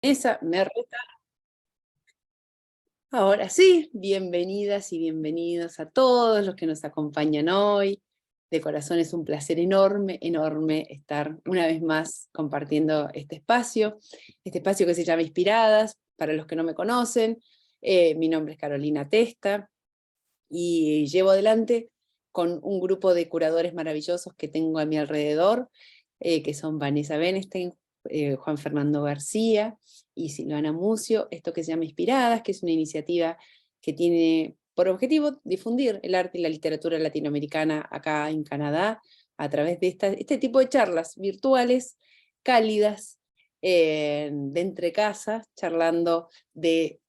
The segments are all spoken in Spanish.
Esa me reta. Ahora sí, bienvenidas y bienvenidos a todos los que nos acompañan hoy. De corazón es un placer enorme, enorme estar una vez más compartiendo este espacio que se llama Inspiradas. Para los que no me conocen, mi nombre es Carolina Testa y llevo adelante con un grupo de curadores maravillosos que tengo a mi alrededor, que son Vanessa Benestein, Juan Fernando García y Silvana Mucio, esto que se llama Inspiradas, que es una iniciativa que tiene por objetivo difundir el arte y la literatura latinoamericana acá en Canadá, a través de este tipo de charlas virtuales, cálidas, de entre casas, charlando de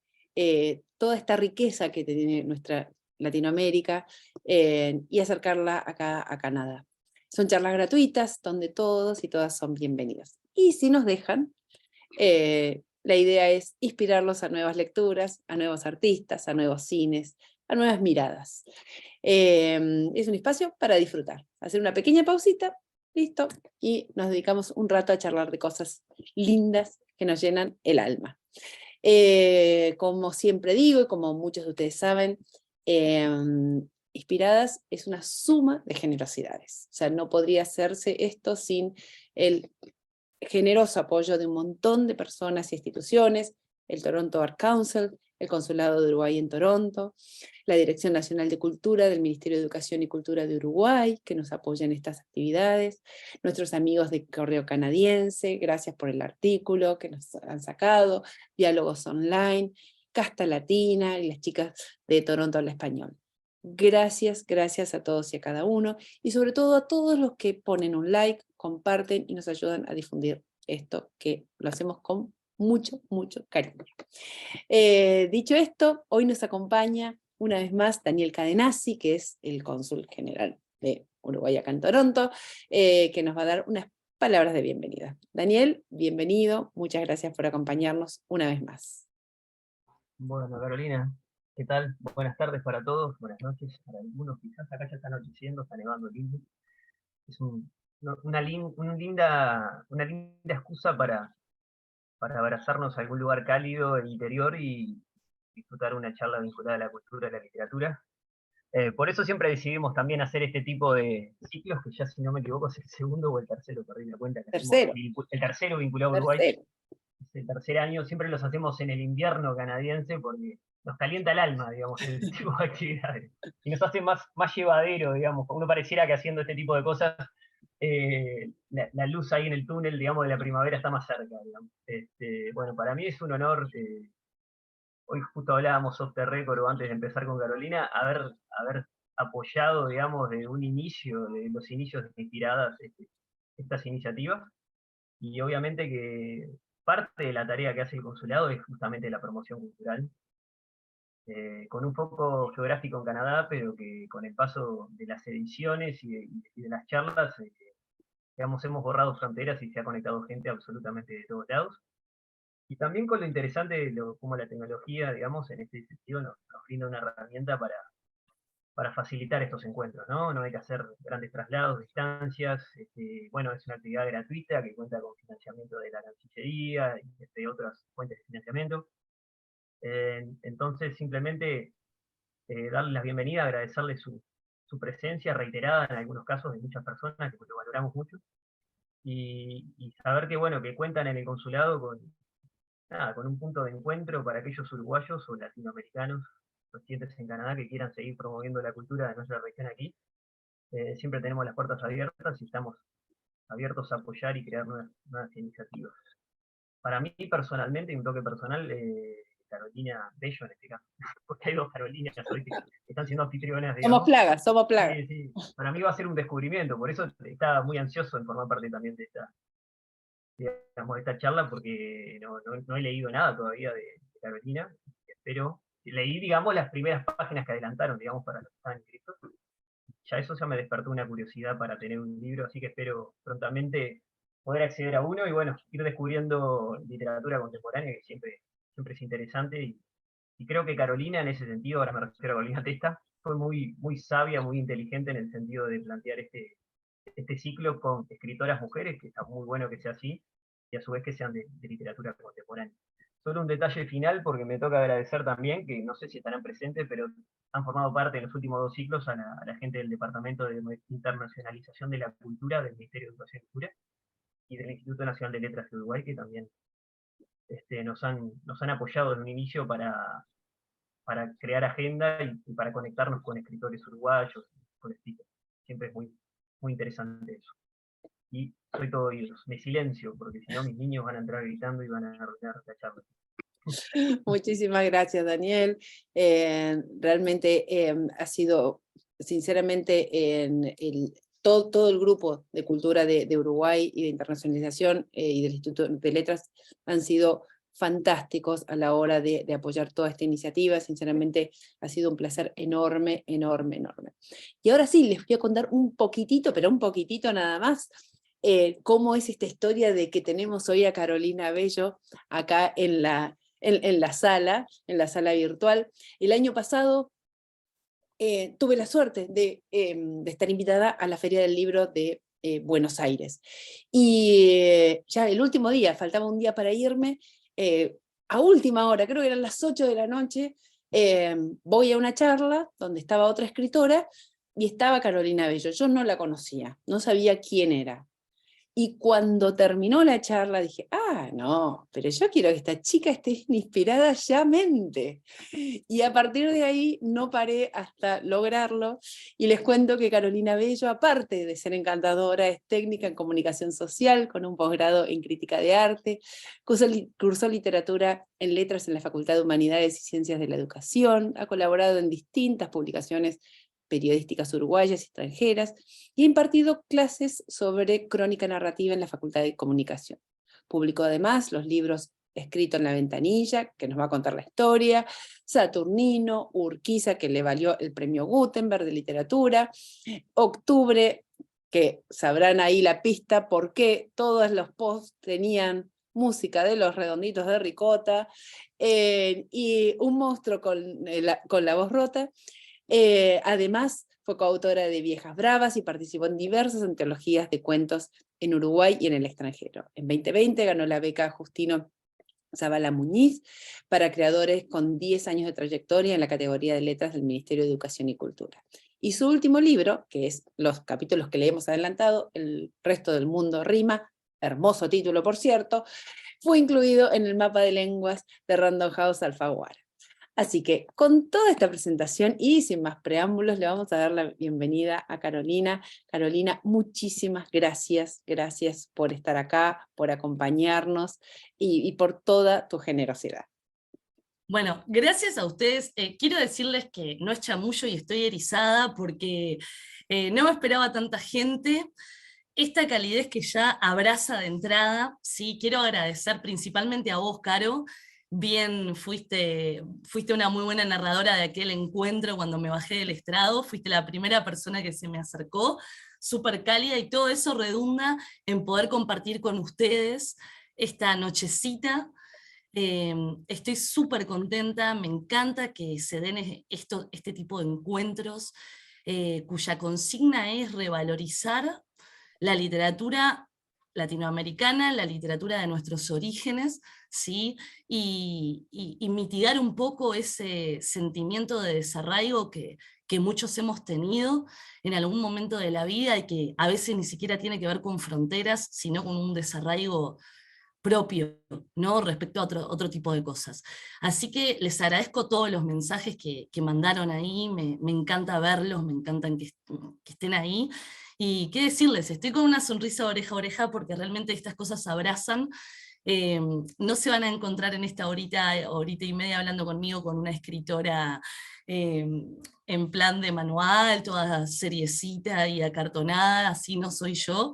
toda esta riqueza que tiene nuestra Latinoamérica, y acercarla acá a Canadá. Son charlas gratuitas donde todos y todas son bienvenidos. Y si nos dejan, la idea es inspirarlos a nuevas lecturas, a nuevos artistas, a nuevos cines, a nuevas miradas. Es un espacio para disfrutar, hacer una pequeña pausita, listo, y nos dedicamos un rato a charlar de cosas lindas que nos llenan el alma. Como siempre digo, y como muchos de ustedes saben, eh, Inspiradas es una suma de generosidades. O sea, no podría hacerse esto sin el generoso apoyo de un montón de personas y instituciones, el Toronto Art Council, el Consulado de Uruguay en Toronto, la Dirección Nacional de Cultura del Ministerio de Educación y Cultura de Uruguay, que nos apoya en estas actividades, nuestros amigos de Correo Canadiense, gracias por el artículo que nos han sacado, Diálogos Online, Casta Latina y las chicas de Toronto Habla Español. Gracias, gracias a todos y a cada uno, y sobre todo a todos los que ponen un like, comparten y nos ayudan a difundir esto, que lo hacemos con mucho, mucho cariño. Dicho esto, hoy nos acompaña una vez más Daniel Cadenazzi, que es el cónsul general de Uruguay acá en Toronto, que nos va a dar unas palabras de bienvenida. Daniel, bienvenido, muchas gracias por acompañarnos una vez más. Bueno, Carolina, ¿qué tal? Buenas tardes para todos, buenas noches para algunos, quizás acá ya está anocheciendo, está nevando lindo. Es una linda excusa para abrazarnos a algún lugar cálido e interior y disfrutar una charla vinculada a la cultura y la literatura. Por eso siempre decidimos también hacer este tipo de ciclos, que ya si no me equivoco es el segundo o el tercero, perdí la cuenta, que hacemos Tercero, el tercero vinculado a Uruguay. tercero. Es el tercer año, siempre los hacemos en el invierno canadiense porque nos calienta el alma, digamos, este tipo de actividades. Y nos hace más llevadero, digamos. Uno pareciera que haciendo este tipo de cosas, la luz ahí en el túnel, digamos, de la primavera está más cerca, digamos. Bueno, para mí es un honor, hoy justo hablábamos off the record o antes de empezar con Carolina, haber apoyado, digamos, de un inicio, de los inicios de Inspiradas, estas iniciativas. Y obviamente que parte de la tarea que hace el consulado es justamente la promoción cultural, con un foco geográfico en Canadá, pero que con el paso de las ediciones y de las charlas, digamos, hemos borrado fronteras y se ha conectado gente absolutamente de todos lados. Y también con lo interesante de cómo la tecnología, digamos, en este sentido nos brinda una herramienta para facilitar estos encuentros, ¿no? No hay que hacer grandes traslados, distancias. Bueno, es una actividad gratuita que cuenta con financiamiento de la Cancillería y otras fuentes de financiamiento. Entonces, simplemente darle la bienvenida, agradecerle su presencia reiterada en algunos casos de muchas personas, que lo valoramos mucho, y saber que, bueno, que cuentan en el consulado con un punto de encuentro para aquellos uruguayos o latinoamericanos residentes en Canadá que quieran seguir promoviendo la cultura de nuestra región aquí. Siempre tenemos las puertas abiertas y estamos abiertos a apoyar y crear nuevas iniciativas. Para mí personalmente, y un toque personal, Carolina Bello en este caso, porque hay dos Carolinas hoy que están siendo anfitrionas, Somos digamos. plagas, somos plagas. Sí, sí, para mí va a ser un descubrimiento, por eso estaba muy ansioso en formar parte también de digamos, de esta charla, porque no he leído nada todavía de Carolina, pero leí, digamos, las primeras páginas que adelantaron, digamos, para los que estaban inscritos. Ya eso ya me despertó una curiosidad para tener un libro, así que espero prontamente poder acceder a uno y bueno, ir descubriendo literatura contemporánea, que siempre es interesante, y creo que Carolina en ese sentido, ahora me refiero a Carolina Testa, fue muy sabia, muy inteligente en el sentido de plantear este ciclo con escritoras mujeres, que está muy bueno que sea así, y a su vez que sean de literatura contemporánea. Solo un detalle final, porque me toca agradecer también, que no sé si estarán presentes, pero han formado parte en los últimos 2 ciclos a la gente del Departamento de Internacionalización de la Cultura del Ministerio de Educación y Cultura y del Instituto Nacional de Letras de Uruguay, que también nos han apoyado en un inicio para crear agenda y para conectarnos con escritores uruguayos, con estilos. Siempre es muy, muy interesante eso. Y soy todo oídos, me silencio, porque si no mis niños van a entrar gritando y van a arruinar la charla. Muchísimas gracias, Daniel. Realmente ha sido, sinceramente, todo el grupo de cultura de Uruguay y de internacionalización y del Instituto de Letras han sido fantásticos a la hora de apoyar toda esta iniciativa. Sinceramente, ha sido un placer enorme, enorme, enorme. Y ahora sí, les voy a contar un poquitito, pero un poquitito nada más, cómo es esta historia de que tenemos hoy a Carolina Bello acá en la sala virtual. El año pasado tuve la suerte de estar invitada a la Feria del Libro de Buenos Aires. Y ya el último día, faltaba un día para irme, a última hora, creo que eran las 8 de la noche, voy a una charla donde estaba otra escritora y estaba Carolina Bello. Yo no la conocía, no sabía quién era. Y cuando terminó la charla dije, no, pero yo quiero que esta chica esté inspirada ya mente. Y a partir de ahí no paré hasta lograrlo. Y les cuento que Carolina Bello, aparte de ser encantadora, es técnica en comunicación social, con un posgrado en crítica de arte, cursó literatura en letras en la Facultad de Humanidades y Ciencias de la Educación, ha colaborado en distintas publicaciones periodísticas uruguayas y extranjeras, y ha impartido clases sobre crónica narrativa en la Facultad de Comunicación. Publicó además los libros Escrito en la Ventanilla, que nos va a contar la historia, Saturnino, Urquiza, que le valió el premio Gutenberg de literatura, Octubre, que sabrán ahí la pista por qué todos los posts tenían música de Los Redonditos de Ricota, y Un monstruo con la voz rota. Además, fue coautora de Viejas Bravas y participó en diversas antologías de cuentos en Uruguay y en el extranjero. En 2020 ganó la beca Justino Zavala Muñiz para creadores con 10 años de trayectoria en la categoría de letras del Ministerio de Educación y Cultura. Y su último libro, que es los capítulos que le hemos adelantado, El resto del mundo rima, hermoso título por cierto, fue incluido en el mapa de lenguas de Random House Alfaguara. Así que con toda esta presentación y sin más preámbulos le vamos a dar la bienvenida a Carolina. Carolina, muchísimas gracias, gracias por estar acá, por acompañarnos y por toda tu generosidad. Bueno, gracias a ustedes. Quiero decirles que no es chamullo y estoy erizada porque no me esperaba tanta gente. Esta calidez que ya abraza de entrada, ¿sí? Quiero agradecer principalmente a vos, Caro. Bien, fuiste una muy buena narradora de aquel encuentro cuando me bajé del estrado, fuiste la primera persona que se me acercó, súper cálida, y todo eso redunda en poder compartir con ustedes esta nochecita. Estoy súper contenta, me encanta que se den este tipo de encuentros, cuya consigna es revalorizar la literatura latinoamericana, la literatura de nuestros orígenes, ¿sí? y mitigar un poco ese sentimiento de desarraigo que muchos hemos tenido en algún momento de la vida y que a veces ni siquiera tiene que ver con fronteras, sino con un desarraigo propio, ¿no? Respecto a otro tipo de cosas. Así que les agradezco todos los mensajes que mandaron ahí, me encanta verlos, me encantan que estén ahí. Y qué decirles, estoy con una sonrisa oreja a oreja porque realmente estas cosas abrazan. No se van a encontrar en esta horita y media hablando conmigo con una escritora en plan de manual, toda seriecita y acartonada, así no soy yo.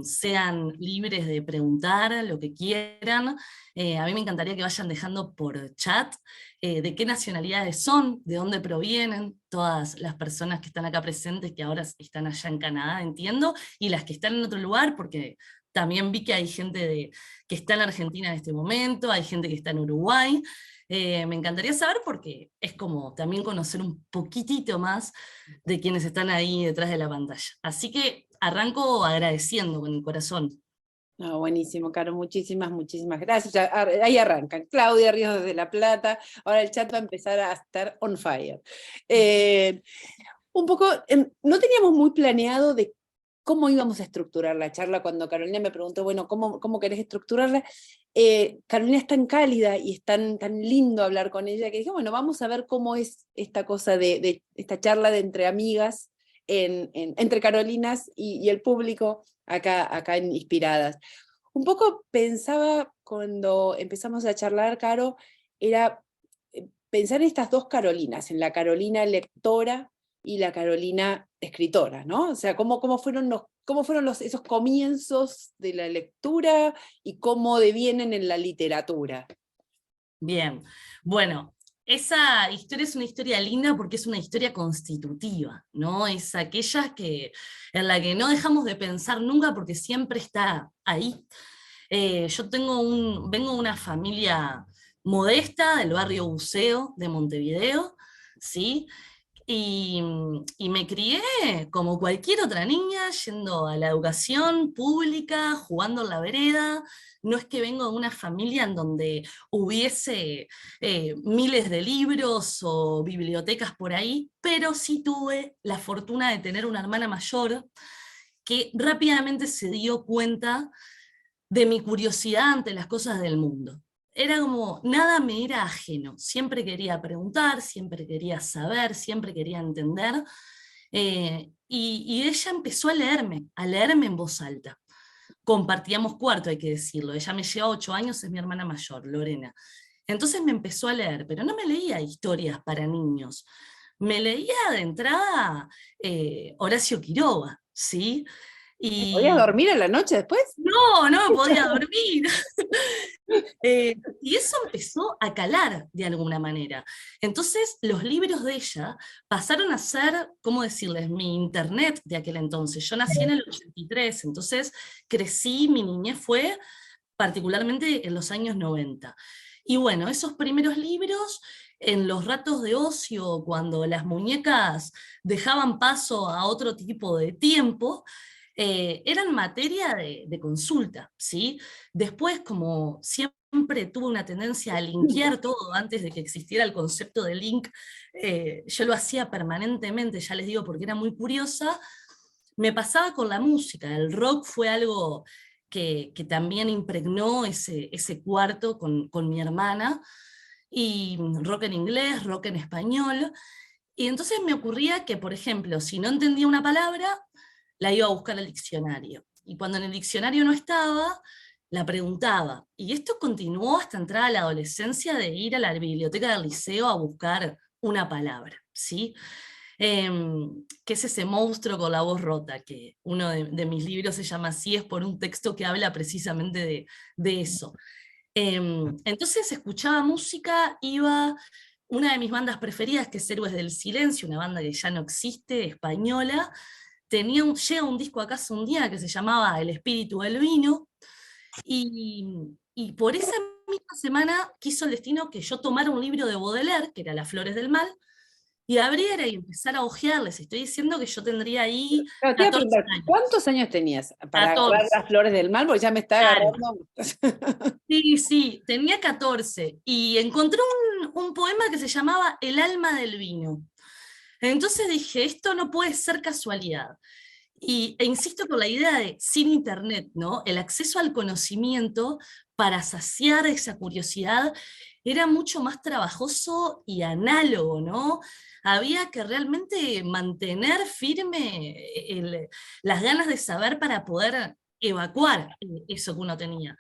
Sean libres de preguntar lo que quieran. A mí me encantaría que vayan dejando por chat de qué nacionalidades son, de dónde provienen todas las personas que están acá presentes, que ahora están allá en Canadá, entiendo, y las que están en otro lugar, porque también vi que hay gente que está en Argentina en este momento, hay gente que está en Uruguay. Me encantaría saber porque es como también conocer un poquitito más de quienes están ahí detrás de la pantalla. Así que arranco agradeciendo con el corazón. No, buenísimo, Caro, muchísimas, muchísimas gracias. Ya, ahí arrancan. Claudia Ríos desde La Plata. Ahora el chat va a empezar a estar on fire. Un poco, no teníamos muy planeado de cómo íbamos a estructurar la charla cuando Carolina me preguntó, bueno, ¿cómo querés estructurarla? Carolina es tan cálida y es tan lindo hablar con ella que dije, bueno, vamos a ver cómo es esta cosa de esta charla de entre amigas, entre Carolinas y el público acá en Inspiradas. Un poco pensaba cuando empezamos a charlar, Caro, era pensar en estas dos Carolinas, en la Carolina lectora y la Carolina escritora, ¿no? O sea, cómo fueron esos comienzos de la lectura y cómo devienen en la literatura. Bien, bueno, esa historia es una historia linda porque es una historia constitutiva, ¿no? Es aquella en la que no dejamos de pensar nunca porque siempre está ahí. Yo vengo de una familia modesta del barrio Buceo de Montevideo, ¿sí? Y me crié como cualquier otra niña, yendo a la educación pública, jugando en la vereda. No es que vengo de una familia en donde hubiese miles de libros o bibliotecas por ahí, pero sí tuve la fortuna de tener una hermana mayor que rápidamente se dio cuenta de mi curiosidad ante las cosas del mundo. Era como, nada me era ajeno, siempre quería preguntar, siempre quería saber, siempre quería entender, y ella empezó a leerme en voz alta. Compartíamos cuarto, hay que decirlo, ella me lleva 8 años, es mi hermana mayor, Lorena. Entonces me empezó a leer, pero no me leía historias para niños, me leía de entrada Horacio Quiroga, ¿sí? ¿Podías Y dormir a la noche después? no podía dormir. Y eso empezó a calar de alguna manera. Entonces, los libros de ella pasaron a ser, ¿cómo decirles?, mi internet de aquel entonces. Yo nací en el 83, entonces crecí, mi niñez fue particularmente en los años 90. Y bueno, esos primeros libros, en los ratos de ocio, cuando las muñecas dejaban paso a otro tipo de tiempo, eran materia de consulta, ¿sí? Después, como siempre tuve una tendencia a linkear todo antes de que existiera el concepto de link, yo lo hacía permanentemente, ya les digo, porque era muy curiosa. Me pasaba con la música, el rock fue algo que también impregnó ese cuarto con mi hermana, y rock en inglés, rock en español, y entonces me ocurría que, por ejemplo, si no entendía una palabra, la iba a buscar al diccionario, y cuando en el diccionario no estaba, la preguntaba, y esto continuó hasta entrar a la adolescencia de ir a la biblioteca del liceo a buscar una palabra, ¿sí? Que es ese monstruo con la voz rota, que uno de mis libros se llama así, es por un texto que habla precisamente de eso. Entonces escuchaba música, una de mis bandas preferidas, que es Héroes del Silencio, una banda que ya no existe, española, llega un disco a casa un día que se llamaba El Espíritu del Vino, y por esa misma semana quiso el destino que yo tomara un libro de Baudelaire, que era Las Flores del Mal, y abriera y empezar a hojearles. Estoy diciendo que yo tendría ahí Claro, te iba a 14 preguntar, años. ¿cuántos años tenías para agarrar 14, las flores del mal? Porque ya me está claro. agarrando. Sí, tenía 14 y encontré un poema que se llamaba El alma del vino. Entonces dije, esto no puede ser casualidad. E insisto con la idea de sin internet, ¿no? El acceso al conocimiento para saciar esa curiosidad era mucho más trabajoso y análogo, ¿no? Había que realmente mantener firme las ganas de saber para poder evacuar eso que uno tenía.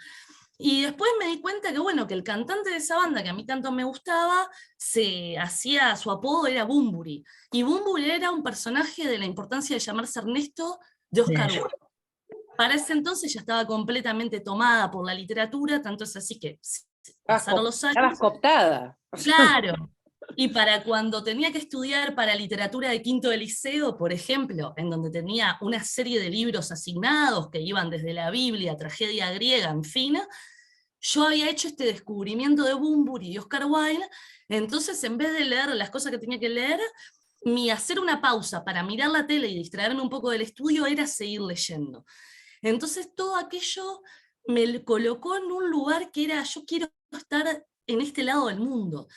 Y después me di cuenta que, bueno, que el cantante de esa banda, que a mí tanto me gustaba, su apodo era Bunbury. Y Bunbury era un personaje de La importancia de llamarse Ernesto, de Oscar Wilde. Para ese entonces ya estaba completamente tomada por la literatura, tanto es así que pasaron los años. Estabas cooptada. Claro. Y para cuando tenía que estudiar para literatura de quinto de liceo, por ejemplo, en donde tenía una serie de libros asignados que iban desde la Biblia, tragedia griega, en fin, yo había hecho este descubrimiento de Bunbury y Oscar Wilde, entonces en vez de leer las cosas que tenía que leer, mi hacer una pausa para mirar la tele y distraerme un poco del estudio era seguir leyendo. Entonces todo aquello me colocó en un lugar que era, yo quiero estar en este lado del mundo.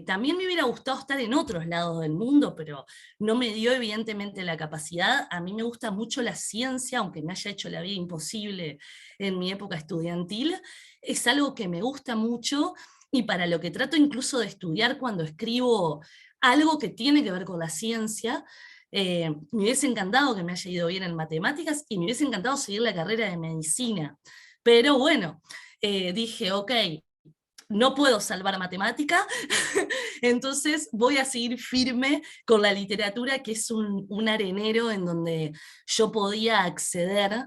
También me hubiera gustado estar en otros lados del mundo, pero no me dio evidentemente la capacidad. A mí me gusta mucho la ciencia, aunque me haya hecho la vida imposible en mi época estudiantil. Es algo que me gusta mucho y para lo que trato incluso de estudiar cuando escribo algo que tiene que ver con la ciencia. Me hubiese encantado que me haya ido bien en matemáticas y me hubiese encantado seguir la carrera de medicina. Pero bueno, dije, ok, no puedo salvar matemática, entonces voy a seguir firme con la literatura, que es un arenero en donde yo podía acceder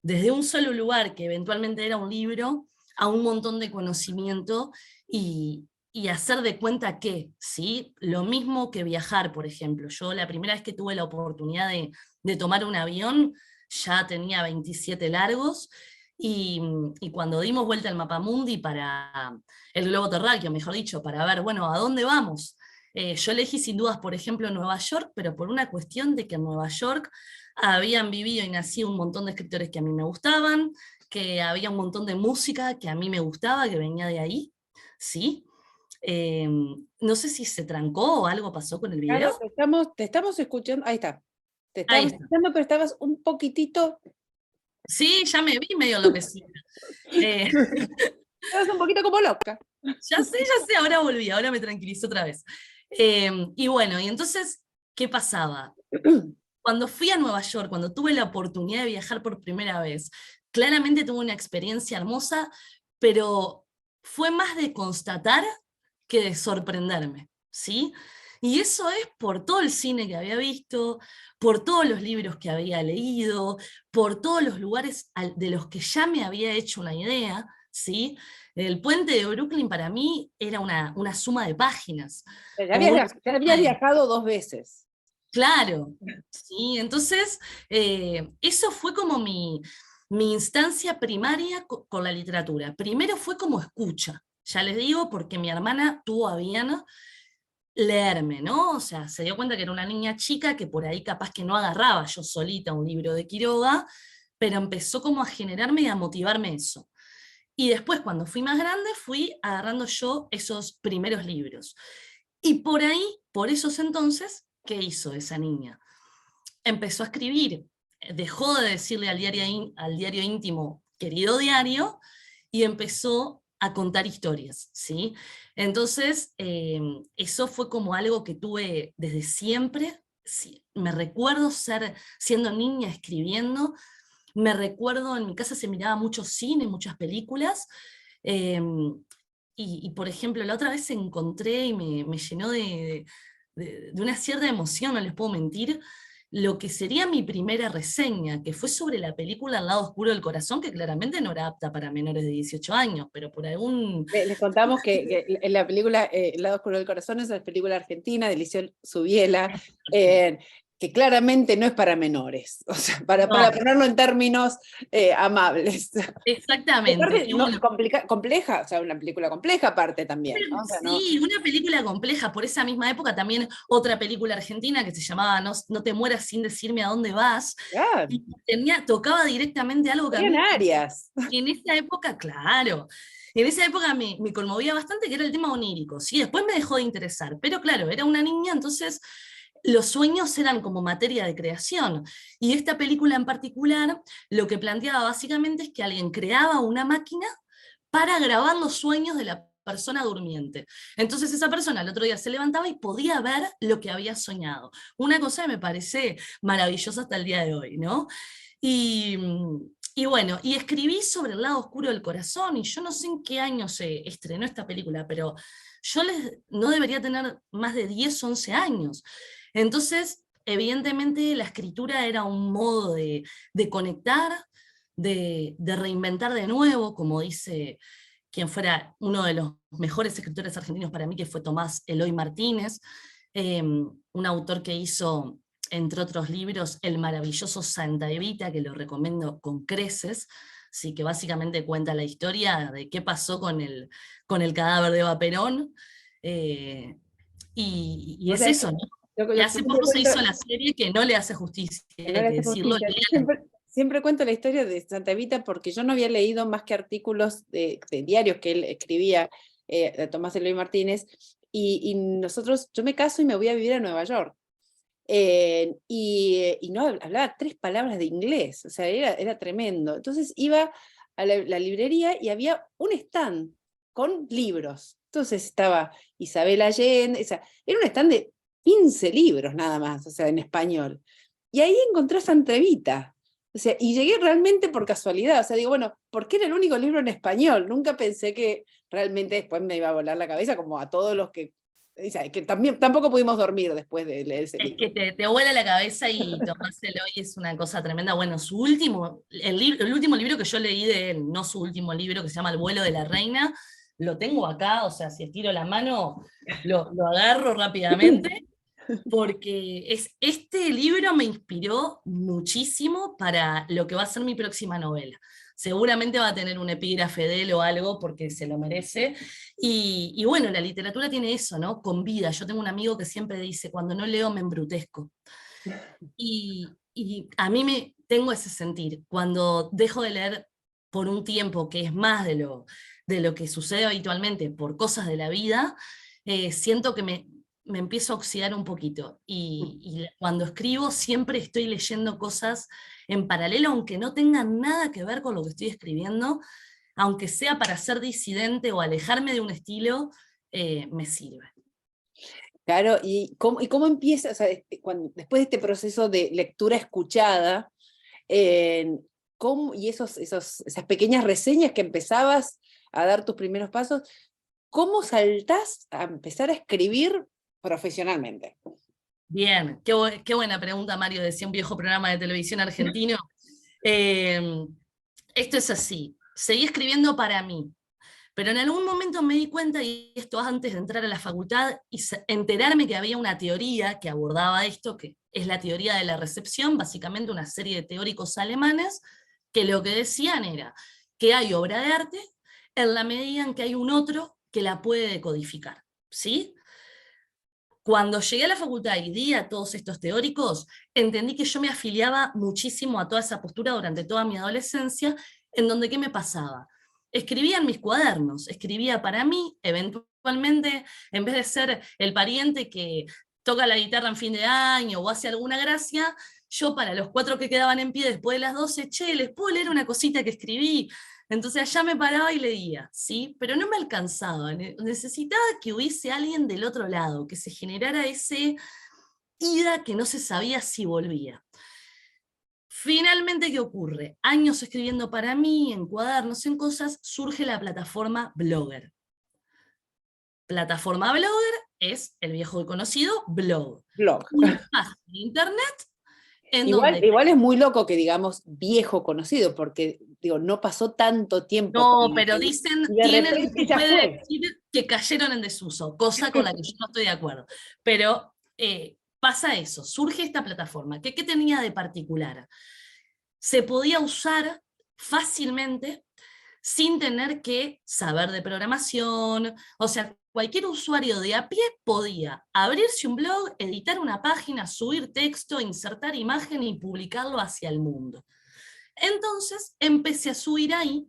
desde un solo lugar, que eventualmente era un libro, a un montón de conocimiento y hacer de cuenta que, ¿sí? Lo mismo que viajar, por ejemplo. Yo la primera vez que tuve la oportunidad de tomar un avión, ya tenía 27 largos, y cuando dimos vuelta al mapamundi para el globo terráqueo, mejor dicho, para ver, bueno, ¿a dónde vamos? Yo elegí sin dudas, por ejemplo, Nueva York, pero por una cuestión de que en Nueva York habían vivido y nacido un montón de escritores que a mí me gustaban, que había un montón de música que a mí me gustaba, que venía de ahí, ¿sí? Eh, no sé si se trancó o algo pasó con el Claro, video. te estamos escuchando, ahí está. Te Ahí estábamos está. escuchando, pero estabas un poquitito, Sí, ya me vi medio enloquecida. Eh, estabas un poquito como loca. ya sé, ahora volví, ahora me tranquilizó otra vez. Y bueno, y entonces, ¿qué pasaba? Cuando fui a Nueva York, cuando tuve la oportunidad de viajar por primera vez, claramente tuve una experiencia hermosa, pero fue más de constatar que de sorprenderme, ¿sí? Y eso es por todo el cine que había visto, por todos los libros que había leído, por todos los lugares de los que ya me había hecho una idea, ¿sí? El puente de Brooklyn para mí era una suma de páginas. O una Ya suma habías viajado 2 veces. Claro, sí, entonces eso fue como mi instancia primaria con la literatura. Primero fue como escucha, ya les digo, porque mi hermana tuvo a bien leerme, ¿no? O sea, se dio cuenta que era una niña chica que por ahí capaz que no agarraba yo solita un libro de Quiroga, pero empezó como a generarme y a motivarme eso. Y después, cuando fui más grande, fui agarrando yo esos primeros libros. Y por ahí, por esos entonces, ¿qué hizo esa niña? Empezó a escribir, dejó de decirle al diario íntimo, querido diario, y empezó a contar historias, ¿sí? Entonces, eso fue como algo que tuve desde siempre. Sí, me recuerdo siendo niña escribiendo, me recuerdo, en mi casa se miraba mucho cine, muchas películas, eh, por ejemplo, la otra vez encontré y me llenó de una cierta emoción, no les puedo mentir, lo que sería mi primera reseña, que fue sobre la película El lado oscuro del corazón, que claramente no era apta para menores de 18 años, pero por algún... Les contamos que en la película El lado oscuro del corazón es una película argentina de Liceo Subiela, que claramente no es para menores, o sea, para No, ponerlo en términos amables. exactamente. Aparte, Y bueno, compleja, o sea, una película compleja aparte también, ¿no? O sea, no, sí, una película compleja, por esa misma época también otra película argentina que se llamaba No te mueras sin decirme a dónde vas, ya, y tocaba directamente algo que a Adrián mí Arias. que en esa época, claro, en esa época me conmovía bastante, que era el tema onírico, ¿sí? Después me dejó de interesar, pero claro, era una niña, entonces los sueños eran como materia de creación, y esta película en particular lo que planteaba básicamente es que alguien creaba una máquina para grabar los sueños de la persona durmiente. Entonces esa persona el otro día se levantaba y podía ver lo que había soñado. Una cosa que me parece maravillosa hasta el día de hoy, ¿no? Y, y bueno, y escribí sobre el lado oscuro del corazón, y yo no sé en qué año se estrenó esta película, pero no debería tener más de 10, 11 años. Entonces, evidentemente la escritura era un modo de conectar, de reinventar de nuevo, como dice quien fuera uno de los mejores escritores argentinos para mí, que fue Tomás Eloy Martínez, un autor que hizo, entre otros libros, el maravilloso Santa Evita, que lo recomiendo con creces, sí, que básicamente cuenta la historia de qué pasó con el cadáver de Eva Perón, y O es sea, eso, ¿no? yo Que hace siempre poco se cuento hizo la serie que no le hace justicia, que no hay le que hace decirlo, justicia. léanla. Siempre cuento la historia de Santa Evita porque yo no había leído más que artículos de diarios que él escribía, de Tomás Eloy Martínez, y yo me caso y me voy a vivir a Nueva York. Y no hablaba 3 palabras de inglés, o sea, era tremendo. Entonces iba a la librería y había un stand con libros. Entonces estaba Isabel Allende, o sea, era un stand de 15 libros nada más, o sea, en español. Y ahí encontré a Santa Evita. O sea, y llegué realmente por casualidad. O sea, digo, bueno, porque era el único libro en español. Nunca pensé que realmente después me iba a volar la cabeza, como a todos los que. O sea, que tampoco pudimos dormir después de leer ese Es libro. que te vuela la cabeza y Tomás Eloy es una cosa tremenda. Bueno, el último libro que yo leí de él, no su último libro, que se llama El vuelo de la reina, lo tengo acá, o sea, si estiro la mano, lo agarro rápidamente, porque este libro me inspiró muchísimo para lo que va a ser mi próxima novela. Seguramente va a tener un epígrafe de él o algo porque se lo merece. Y bueno, la literatura tiene eso, ¿no? Con vida. Yo tengo un amigo que siempre dice, cuando no leo me embrutezco. Y a mí tengo ese sentir. Cuando dejo de leer por un tiempo, que es más de lo que sucede habitualmente por cosas de la vida, siento que me empiezo a oxidar un poquito. Y cuando escribo siempre estoy leyendo cosas en paralelo, aunque no tengan nada que ver con lo que estoy escribiendo, aunque sea para ser disidente o alejarme de un estilo, me sirve. Claro, ¿y cómo empieza, o sea, después de este proceso de lectura escuchada, y esas pequeñas reseñas que empezabas a dar tus primeros pasos, ¿cómo saltás a empezar a escribir profesionalmente? Bien, qué buena pregunta, Mario, decía un viejo programa de televisión argentino. Esto es así, seguí escribiendo para mí, pero en algún momento me di cuenta, y esto antes de entrar a la facultad, y enterarme que había una teoría que abordaba esto, que es la teoría de la recepción, básicamente una serie de teóricos alemanes, que lo que decían era que hay obra de arte en la medida en que hay un otro que la puede decodificar, ¿sí? Cuando llegué a la facultad y di a todos estos teóricos, entendí que yo me afiliaba muchísimo a toda esa postura durante toda mi adolescencia, en donde ¿qué me pasaba? Escribía en mis cuadernos, escribía para mí, eventualmente, en vez de ser el pariente que toca la guitarra en fin de año o hace alguna gracia, yo para los 4 que quedaban en pie después de las 12, che, les puedo leer una cosita que escribí. Entonces allá me paraba y leía, ¿sí? Pero no me alcanzaba, necesitaba que hubiese alguien del otro lado, que se generara ese ida que no se sabía si volvía. Finalmente, ¿qué ocurre? Años escribiendo para mí, en cuadernos, en cosas, surge la plataforma Blogger. Plataforma Blogger es el viejo y conocido blog. Blog. Un espacio de internet en Igual, donde... igual es muy loco que digamos viejo conocido, porque digo, no pasó tanto tiempo. No, pero dicen, y de tienen repente se ya puede fue. decir que cayeron en desuso, cosa con la que yo no estoy de acuerdo. Pero pasa eso, surge esta plataforma. ¿Qué tenía de particular? Se podía usar fácilmente sin tener que saber de programación, o sea, cualquier usuario de a pie podía abrirse un blog, editar una página, subir texto, insertar imagen y publicarlo hacia el mundo. Entonces empecé a subir ahí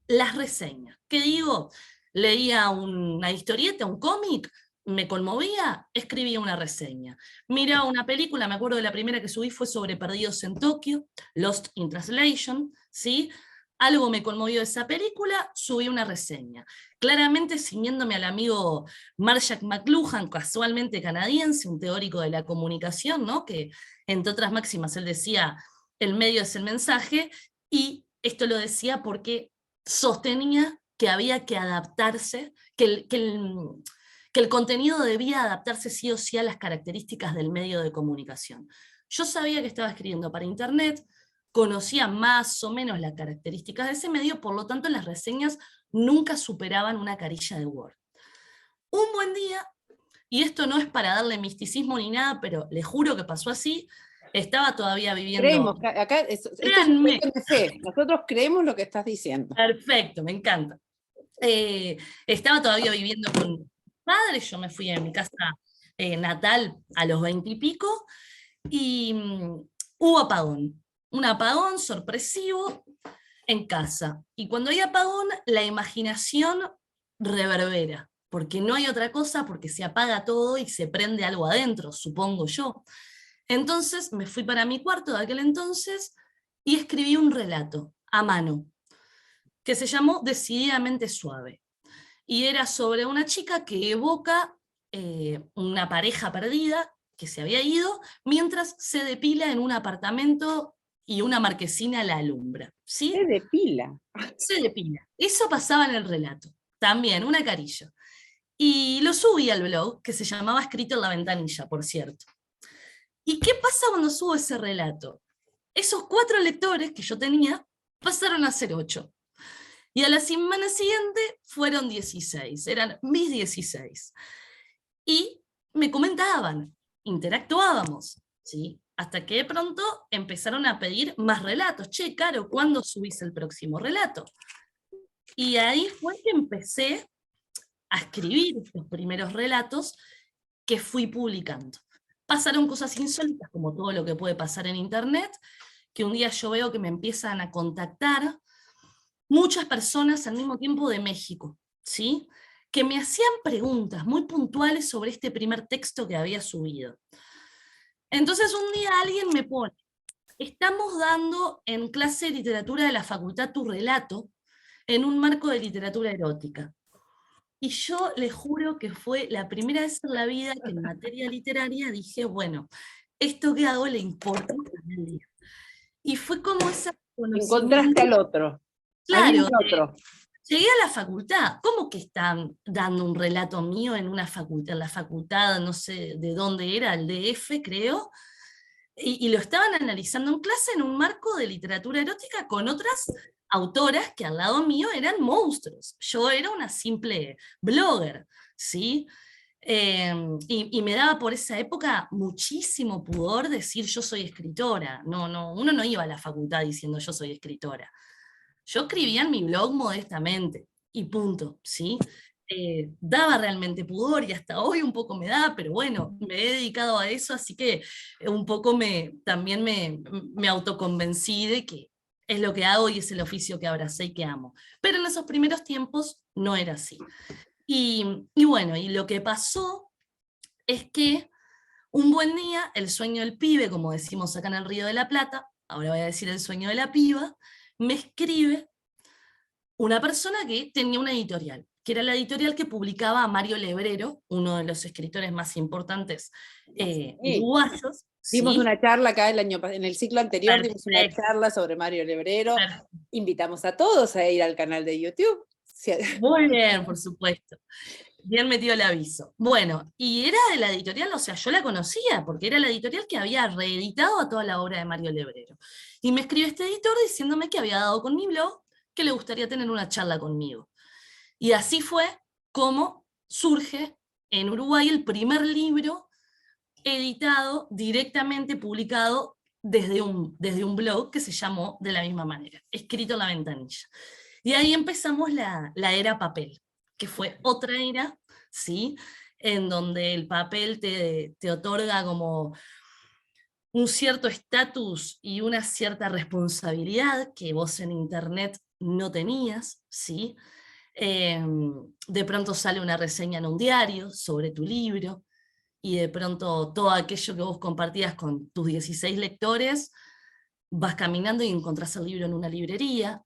las reseñas. ¿Qué digo? Leía una historieta, un cómic, me conmovía, escribía una reseña. Miraba una película, me acuerdo de la primera que subí fue sobre Perdidos en Tokio, Lost in Translation, ¿sí? Algo me conmovió de esa película, subí una reseña. Claramente ciñéndome al amigo Marshall McLuhan, casualmente canadiense, un teórico de la comunicación, ¿no? Que entre otras máximas él decía, el medio es el mensaje, y esto lo decía porque sostenía que había que adaptarse, que el contenido debía adaptarse sí o sí a las características del medio de comunicación. Yo sabía que estaba escribiendo para internet, conocía más o menos las características de ese medio, por lo tanto las reseñas nunca superaban una carilla de Word. Un buen día, y esto no es para darle misticismo ni nada, pero les juro que pasó así, estaba todavía viviendo... Creemos, acá esto es una Créanme. cuestión de fe. Nosotros creemos lo que estás diciendo. Perfecto, me encanta. Estaba todavía viviendo con mis padres, yo me fui a mi casa natal a los 20 y pico, y hubo apagón. un apagón sorpresivo en casa. Y cuando hay apagón, la imaginación reverbera, porque no hay otra cosa, porque se apaga todo y se prende algo adentro, supongo yo. Entonces me fui para mi cuarto de aquel entonces y escribí un relato a mano, que se llamó Decididamente Suave. Y era sobre una chica que evoca una pareja perdida que se había ido mientras se depila en un apartamento y una marquesina la alumbra. ¿Sí? Se depila. Se depila. Eso pasaba en el relato. También, una carilla. Y lo subí al blog, que se llamaba Escrito en la Ventanilla, por cierto. ¿Y qué pasa cuando subo ese relato? Esos 4 lectores que yo tenía pasaron a ser 8. Y a la semana siguiente fueron 16, eran mis 16. Y me comentaban, interactuábamos, ¿sí? Hasta que de pronto empezaron a pedir más relatos. Che, Caro, ¿cuándo subís el próximo relato? Y ahí fue que empecé a escribir estos primeros relatos que fui publicando. Pasaron cosas insólitas, como todo lo que puede pasar en internet, que un día yo veo que me empiezan a contactar muchas personas al mismo tiempo de México, ¿sí? Que me hacían preguntas muy puntuales sobre este primer texto que había subido. Entonces un día alguien me pone, estamos dando en clase de literatura de la facultad tu relato en un marco de literatura erótica. Y yo les juro que fue la primera vez en la vida que en materia literaria dije, bueno, esto que hago le importa a nadie. Y fue como esa Encontraste al otro. Claro, Otro. llegué a la facultad. ¿Cómo que están dando un relato mío en una facultad, en la facultad, no sé de dónde era, el DF, creo? Y lo estaban analizando en clase en un marco de literatura erótica con otras autoras que al lado mío eran monstruos. Yo era una simple blogger, ¿sí? Y me daba por esa época muchísimo pudor decir yo soy escritora. Uno no iba a la facultad diciendo yo soy escritora. Yo escribía en mi blog modestamente, y punto, ¿sí? Daba realmente pudor, y hasta hoy un poco me da, pero bueno, me he dedicado a eso, así que un poco también me autoconvencí de que es lo que hago y es el oficio que abracé y que amo. Pero en esos primeros tiempos no era así. Y bueno, y lo que pasó es que un buen día, el sueño del pibe, como decimos acá en el Río de la Plata, ahora voy a decir el sueño de la piba, me escribe una persona que tenía una editorial, que era la editorial que publicaba a Mario Lebrero, uno de los escritores más importantes uruguayos. Dimos ¿sí? una charla acá en el ciclo anterior, Perfecto. dimos una charla sobre Mario Lebrero. Perfecto. Invitamos a todos a ir al canal de YouTube. Muy bien, por supuesto. Bien metido el aviso. Bueno, y era de la editorial, o sea, yo la conocía, porque era la editorial que había reeditado a toda la obra de Mario Lebrero. Y me escribió este editor diciéndome que había dado con mi blog, que le gustaría tener una charla conmigo. Y así fue como surge en Uruguay el primer libro editado, directamente publicado desde un blog que se llamó de la misma manera, Escrito en la Ventanilla. Y ahí empezamos la era papel, que fue otra era, ¿sí? En donde el papel te otorga como un cierto estatus y una cierta responsabilidad que vos en internet no tenías, ¿sí? De pronto sale una reseña en un diario sobre tu libro, y de pronto todo aquello que vos compartías con tus 16 lectores, vas caminando y encontrás el libro en una librería,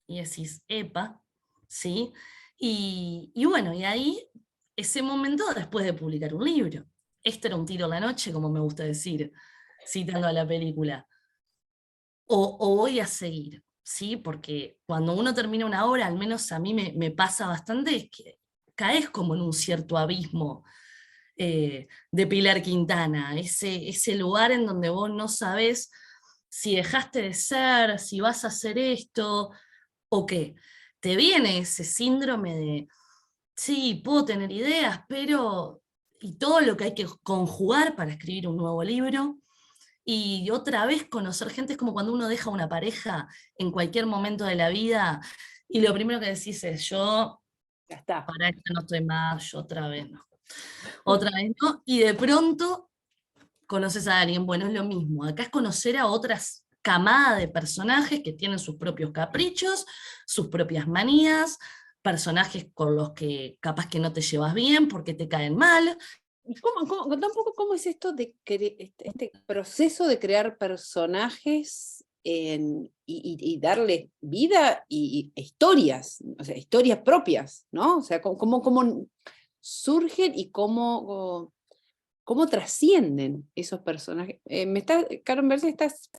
y decís, epa, ¿sí? Y bueno, y ahí, ese momento después de publicar un libro. Esto era un tiro a la noche, como me gusta decir, citando a la película. O voy a seguir, ¿sí? Porque cuando uno termina una obra, al menos a mí me pasa bastante, es que caes como en un cierto abismo de Pilar Quintana, ese lugar en donde vos no sabés si dejaste de ser, si vas a hacer esto, o qué. Te viene ese síndrome de, sí, puedo tener ideas, pero, y todo lo que hay que conjugar para escribir un nuevo libro, y otra vez conocer gente. Es como cuando uno deja una pareja en cualquier momento de la vida, y lo primero que decís es, yo, Ya está. para esto no estoy más, yo otra vez no. Otra vez no, y de pronto conoces a alguien. Bueno, es lo mismo, acá es conocer a otras camada de personajes que tienen sus propios caprichos, sus propias manías, personajes con los que capaz que no te llevas bien porque te caen mal. Contá un poco cómo es esto de este proceso de crear personajes y darles vida y historias, o sea, historias propias, ¿no? O sea, cómo surgen y cómo trascienden esos personajes. Karen Berce, estás...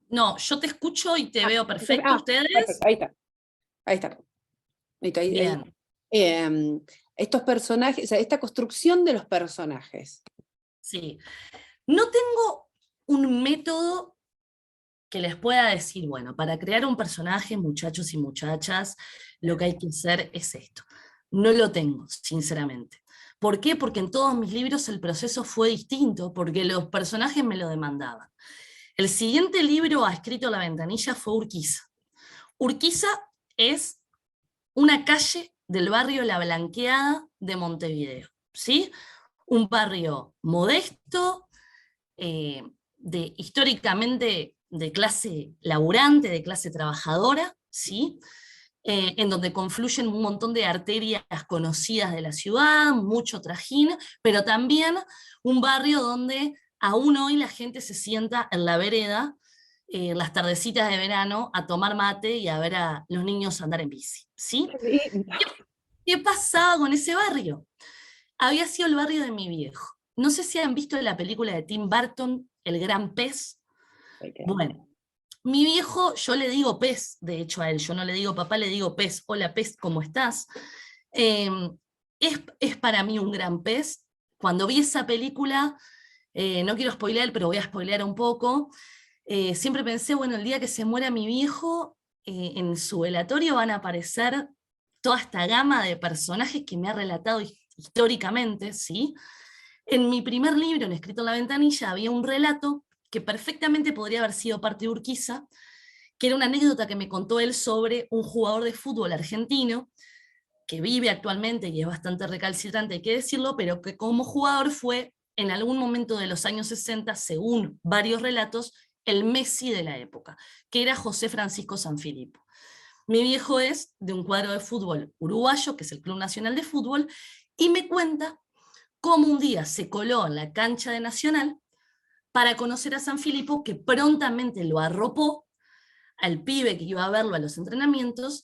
No, yo te escucho y te veo perfecto, ¿ustedes? Perfecto, ahí está. Ahí está. Bien. Estos personajes, o sea, esta construcción de los personajes. Sí. No tengo un método que les pueda decir, bueno, para crear un personaje, muchachos y muchachas, lo que hay que hacer es esto. No lo tengo, sinceramente. ¿Por qué? Porque en todos mis libros el proceso fue distinto, porque los personajes me lo demandaban. El siguiente libro a escrito La Ventanilla fue Urquiza. Urquiza es una calle del barrio La Blanqueada de Montevideo, ¿sí? Un barrio modesto, históricamente de clase laburante, de clase trabajadora, ¿sí? En donde confluyen un montón de arterias conocidas de la ciudad, mucho trajín, pero también un barrio donde aún hoy la gente se sienta en la vereda, las tardecitas de verano, a tomar mate y a ver a los niños andar en bici, ¿sí? ¿Qué pasaba con ese barrio? Había sido el barrio de mi viejo. No sé si han visto la película de Tim Burton, El Gran Pez. Bueno, mi viejo, yo le digo Pez, de hecho a él, yo no le digo papá, le digo Pez. Hola Pez, ¿cómo estás? Es para mí un gran pez. Cuando vi esa película, no quiero spoilear, pero voy a spoilear un poco, siempre pensé, bueno, el día que se muera mi viejo, en su velatorio van a aparecer toda esta gama de personajes que me ha relatado históricamente, ¿sí? En mi primer libro, en Escrito en la Ventanilla, había un relato que perfectamente podría haber sido parte de Urquiza, que era una anécdota que me contó él sobre un jugador de fútbol argentino que vive actualmente y es bastante recalcitrante, hay que decirlo, pero que como jugador fue en algún momento de los años 60, según varios relatos, el Messi de la época, que era José Francisco Sanfilippo. Mi viejo es de un cuadro de fútbol uruguayo, que es el Club Nacional de Fútbol, y me cuenta cómo un día se coló en la cancha de Nacional para conocer a Sanfilippo, que prontamente lo arropó al pibe que iba a verlo a los entrenamientos,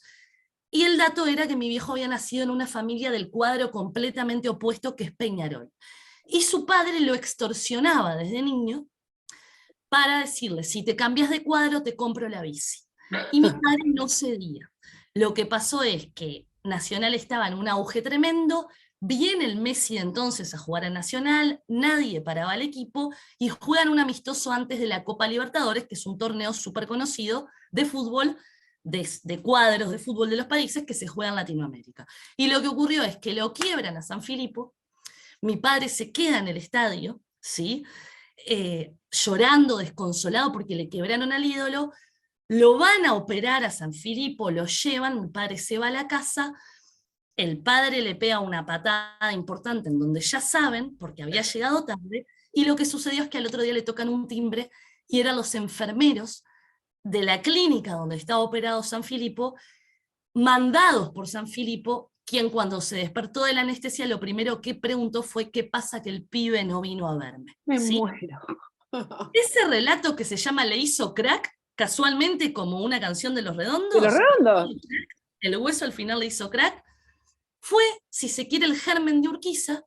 y el dato era que mi viejo había nacido en una familia del cuadro completamente opuesto, que es Peñarol. Y su padre lo extorsionaba desde niño para decirle, si te cambias de cuadro te compro la bici. Y mi padre no cedía. Lo que pasó es que Nacional estaba en un auge tremendo, viene el Messi entonces a jugar a Nacional, nadie paraba al equipo y juegan un amistoso antes de la Copa Libertadores, que es un torneo súper conocido de fútbol, de cuadros de fútbol de los países que se juega en Latinoamérica. Y lo que ocurrió es que lo quiebran a Sanfilippo, mi padre se queda en el estadio, ¿sí? Llorando, desconsolado porque le quebraron al ídolo, lo van a operar a Sanfilippo, lo llevan, mi padre se va a la casa, el padre le pega una patada importante en donde ya saben, porque había llegado tarde, y lo que sucedió es que al otro día le tocan un timbre y eran los enfermeros de la clínica donde estaba operado Sanfilippo, mandados por Sanfilippo, quien cuando se despertó de la anestesia lo primero que preguntó fue qué pasa que el pibe no vino a verme. Me ¿sí? muero. Ese relato que se llama Le hizo crack, casualmente como una canción de Los Redondos, ¿De Los Redondos? el hueso al final le hizo crack, fue, si se quiere, el germen de Urquiza,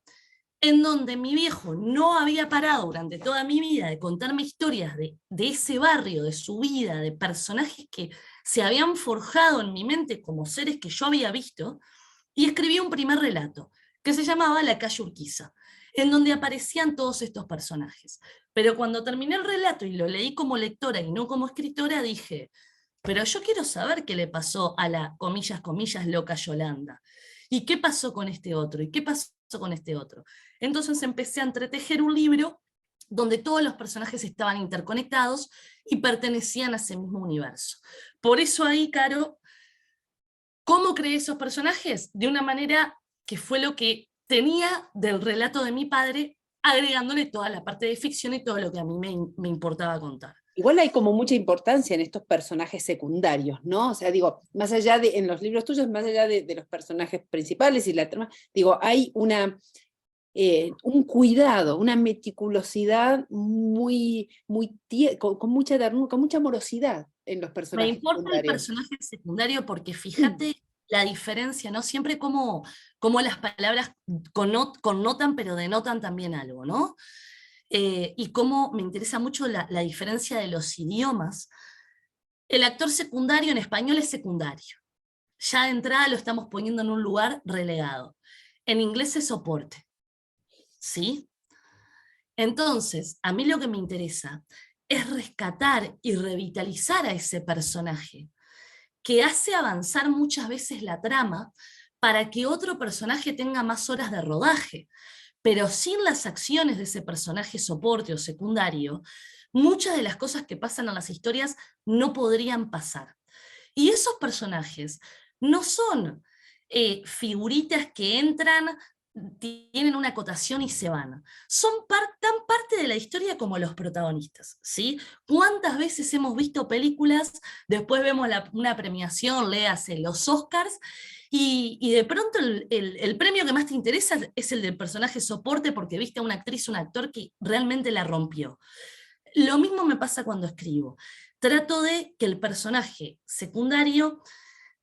en donde mi viejo no había parado durante toda mi vida de contarme historias de ese barrio, de su vida, de personajes que se habían forjado en mi mente como seres que yo había visto, y escribí un primer relato que se llamaba La calle Urquiza, en donde aparecían todos estos personajes. Pero cuando terminé el relato y lo leí como lectora y no como escritora, dije, pero yo quiero saber qué le pasó a la, comillas, comillas, loca Yolanda. ¿Y qué pasó con este otro? ¿Y qué pasó con este otro? Entonces empecé a entretejer un libro donde todos los personajes estaban interconectados y pertenecían a ese mismo universo. Por eso ahí, Caro, ¿cómo creé esos personajes? De una manera que fue lo que tenía del relato de mi padre agregándole toda la parte de ficción y todo lo que a mí me importaba contar. Igual hay como mucha importancia en estos personajes secundarios, ¿no? O sea, digo, más allá de, en los libros tuyos, más allá de los personajes principales y la trama, digo, hay un cuidado, una meticulosidad con mucha ternura, con mucha amorosidad en los Me personajes importa el secundarios. personaje secundario porque fíjate la diferencia, ¿no? Siempre como las palabras connotan, pero denotan también algo, ¿no? Y cómo me interesa mucho la diferencia de los idiomas. El actor secundario en español es secundario. Ya de entrada lo estamos poniendo en un lugar relegado. En inglés es soporte, ¿sí? Entonces, a mí lo que me interesa es rescatar y revitalizar a ese personaje, que hace avanzar muchas veces la trama para que otro personaje tenga más horas de rodaje. Pero sin las acciones de ese personaje soporte o secundario, muchas de las cosas que pasan en las historias no podrían pasar. Y esos personajes no son figuritas que entran, tienen una acotación y se van. Son tan parte de la historia como los protagonistas, ¿sí? ¿Cuántas veces hemos visto películas, después vemos una premiación, léase los Oscars, y de pronto el premio que más te interesa es el del personaje soporte porque viste a una actriz, un actor que realmente la rompió? Lo mismo me pasa cuando escribo. Trato de que el personaje secundario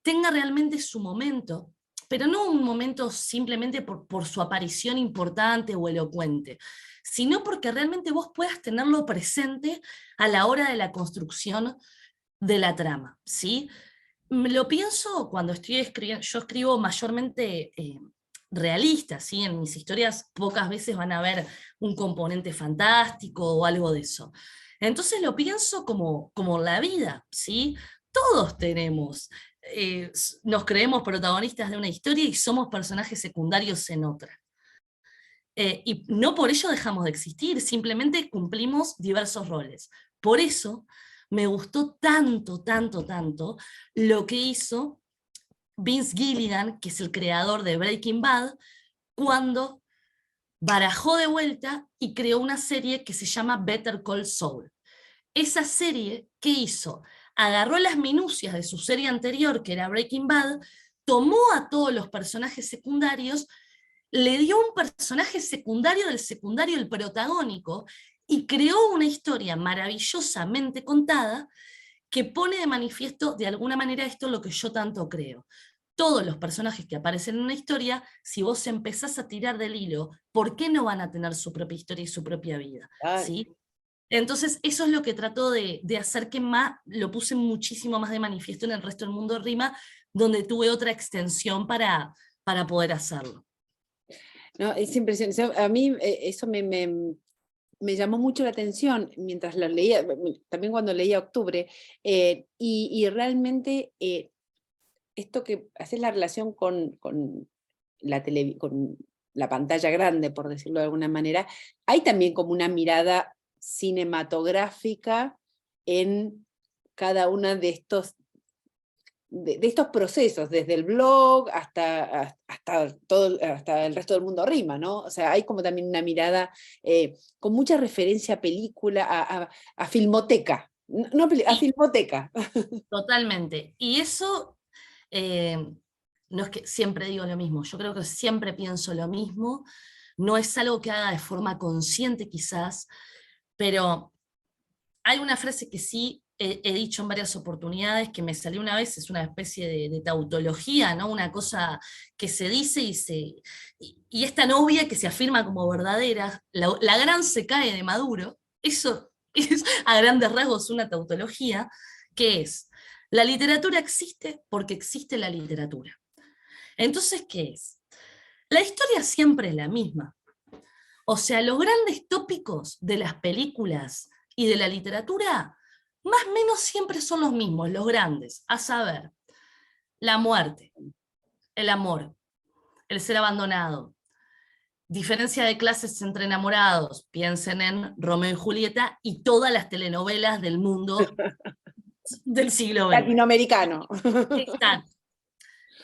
tenga realmente su momento, pero no un momento simplemente por su aparición importante o elocuente, sino porque realmente vos puedas tenerlo presente a la hora de la construcción de la trama, ¿sí? Lo pienso cuando estoy escribiendo, yo escribo mayormente realista, ¿sí? En mis historias pocas veces van a haber un componente fantástico o algo de eso. Entonces lo pienso como la vida, ¿sí? Todos tenemos, nos creemos protagonistas de una historia y somos personajes secundarios en otra. Y no por ello dejamos de existir, simplemente cumplimos diversos roles. Por eso me gustó tanto, tanto, tanto lo que hizo Vince Gilligan, que es el creador de Breaking Bad, cuando barajó de vuelta y creó una serie que se llama Better Call Saul. Esa serie, ¿qué hizo? Agarró las minucias de su serie anterior, que era Breaking Bad, tomó a todos los personajes secundarios, le dio un personaje secundario del secundario, el protagónico, y creó una historia maravillosamente contada que pone de manifiesto de alguna manera esto lo que yo tanto creo. Todos los personajes que aparecen en una historia, si vos empezás a tirar del hilo, ¿por qué no van a tener su propia historia y su propia vida? ¿Sí? Entonces, eso es lo que trato de hacer, que más lo puse muchísimo más de manifiesto en el resto del mundo rima, donde tuve otra extensión para poder hacerlo. No, es impresionante. A mí eso me llamó mucho la atención mientras lo leía, también cuando leía Octubre, y realmente esto que haces la relación con la pantalla grande, por decirlo de alguna manera, hay también como una mirada cinematográfica en cada uno de estos procesos, desde el blog hasta el resto del mundo rima, ¿no? O sea, hay como también una mirada con mucha referencia a película, a filmoteca, a filmoteca. Totalmente. Y eso, no es que siempre digo lo mismo, yo creo que siempre pienso lo mismo, no es algo que haga de forma consciente quizás, pero hay una frase que sí he dicho en varias oportunidades, que me salió una vez, es una especie de tautología, ¿no? Una cosa que se dice y es tan obvia que se afirma como verdadera. La gran se cae de Maduro. Eso es a grandes rasgos una tautología, que es: la literatura existe porque existe la literatura. Entonces, ¿qué es? La historia siempre es la misma. O sea, los grandes tópicos de las películas y de la literatura, más o menos siempre son los mismos, los grandes, a saber, la muerte, el amor, el ser abandonado, diferencia de clases entre enamorados, piensen en Romeo y Julieta y todas las telenovelas del mundo del siglo XX. Latinoamericano. Exacto.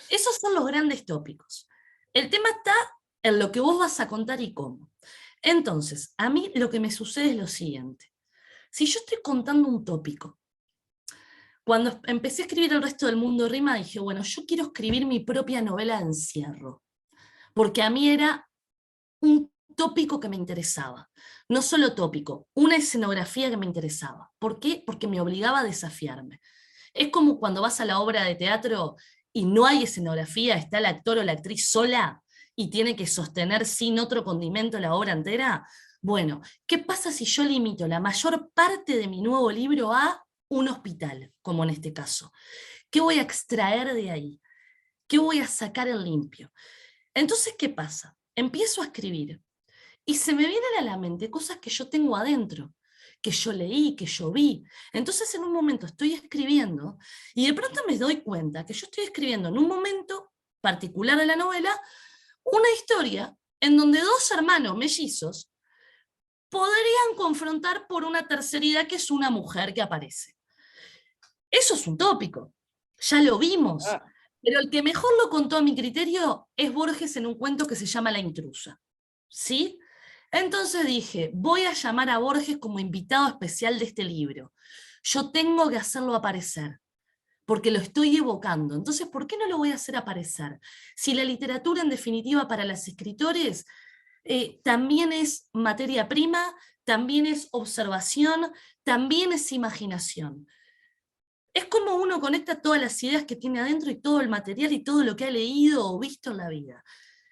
Esos son los grandes tópicos. El tema está en lo que vos vas a contar y cómo. Entonces, a mí lo que me sucede es lo siguiente. Si yo estoy contando un tópico, cuando empecé a escribir El resto del mundo rima, dije, bueno, yo quiero escribir mi propia novela de encierro, porque a mí era un tópico que me interesaba. No solo tópico, una escenografía que me interesaba. ¿Por qué? Porque me obligaba a desafiarme. Es como cuando vas a la obra de teatro y no hay escenografía, está el actor o la actriz sola y tiene que sostener sin otro condimento la obra entera. Bueno, ¿qué pasa si yo limito la mayor parte de mi nuevo libro a un hospital, como en este caso? ¿Qué voy a extraer de ahí? ¿Qué voy a sacar en limpio? Entonces, ¿qué pasa? Empiezo a escribir y se me vienen a la mente cosas que yo tengo adentro, que yo leí, que yo vi. Entonces en un momento estoy escribiendo y de pronto me doy cuenta que yo estoy escribiendo en un momento particular de la novela una historia en donde dos hermanos mellizos podrían confrontar por una terceridad que es una mujer que aparece. Eso es un tópico, ya lo vimos. Pero el que mejor lo contó a mi criterio es Borges en un cuento que se llama La intrusa. ¿Sí? Entonces dije, voy a llamar a Borges como invitado especial de este libro. Yo tengo que hacerlo aparecer, porque lo estoy evocando. Entonces, ¿por qué no lo voy a hacer aparecer? Si la literatura, en definitiva, para los escritores, también es materia prima, también es observación, también es imaginación. Es como uno conecta todas las ideas que tiene adentro y todo el material y todo lo que ha leído o visto en la vida.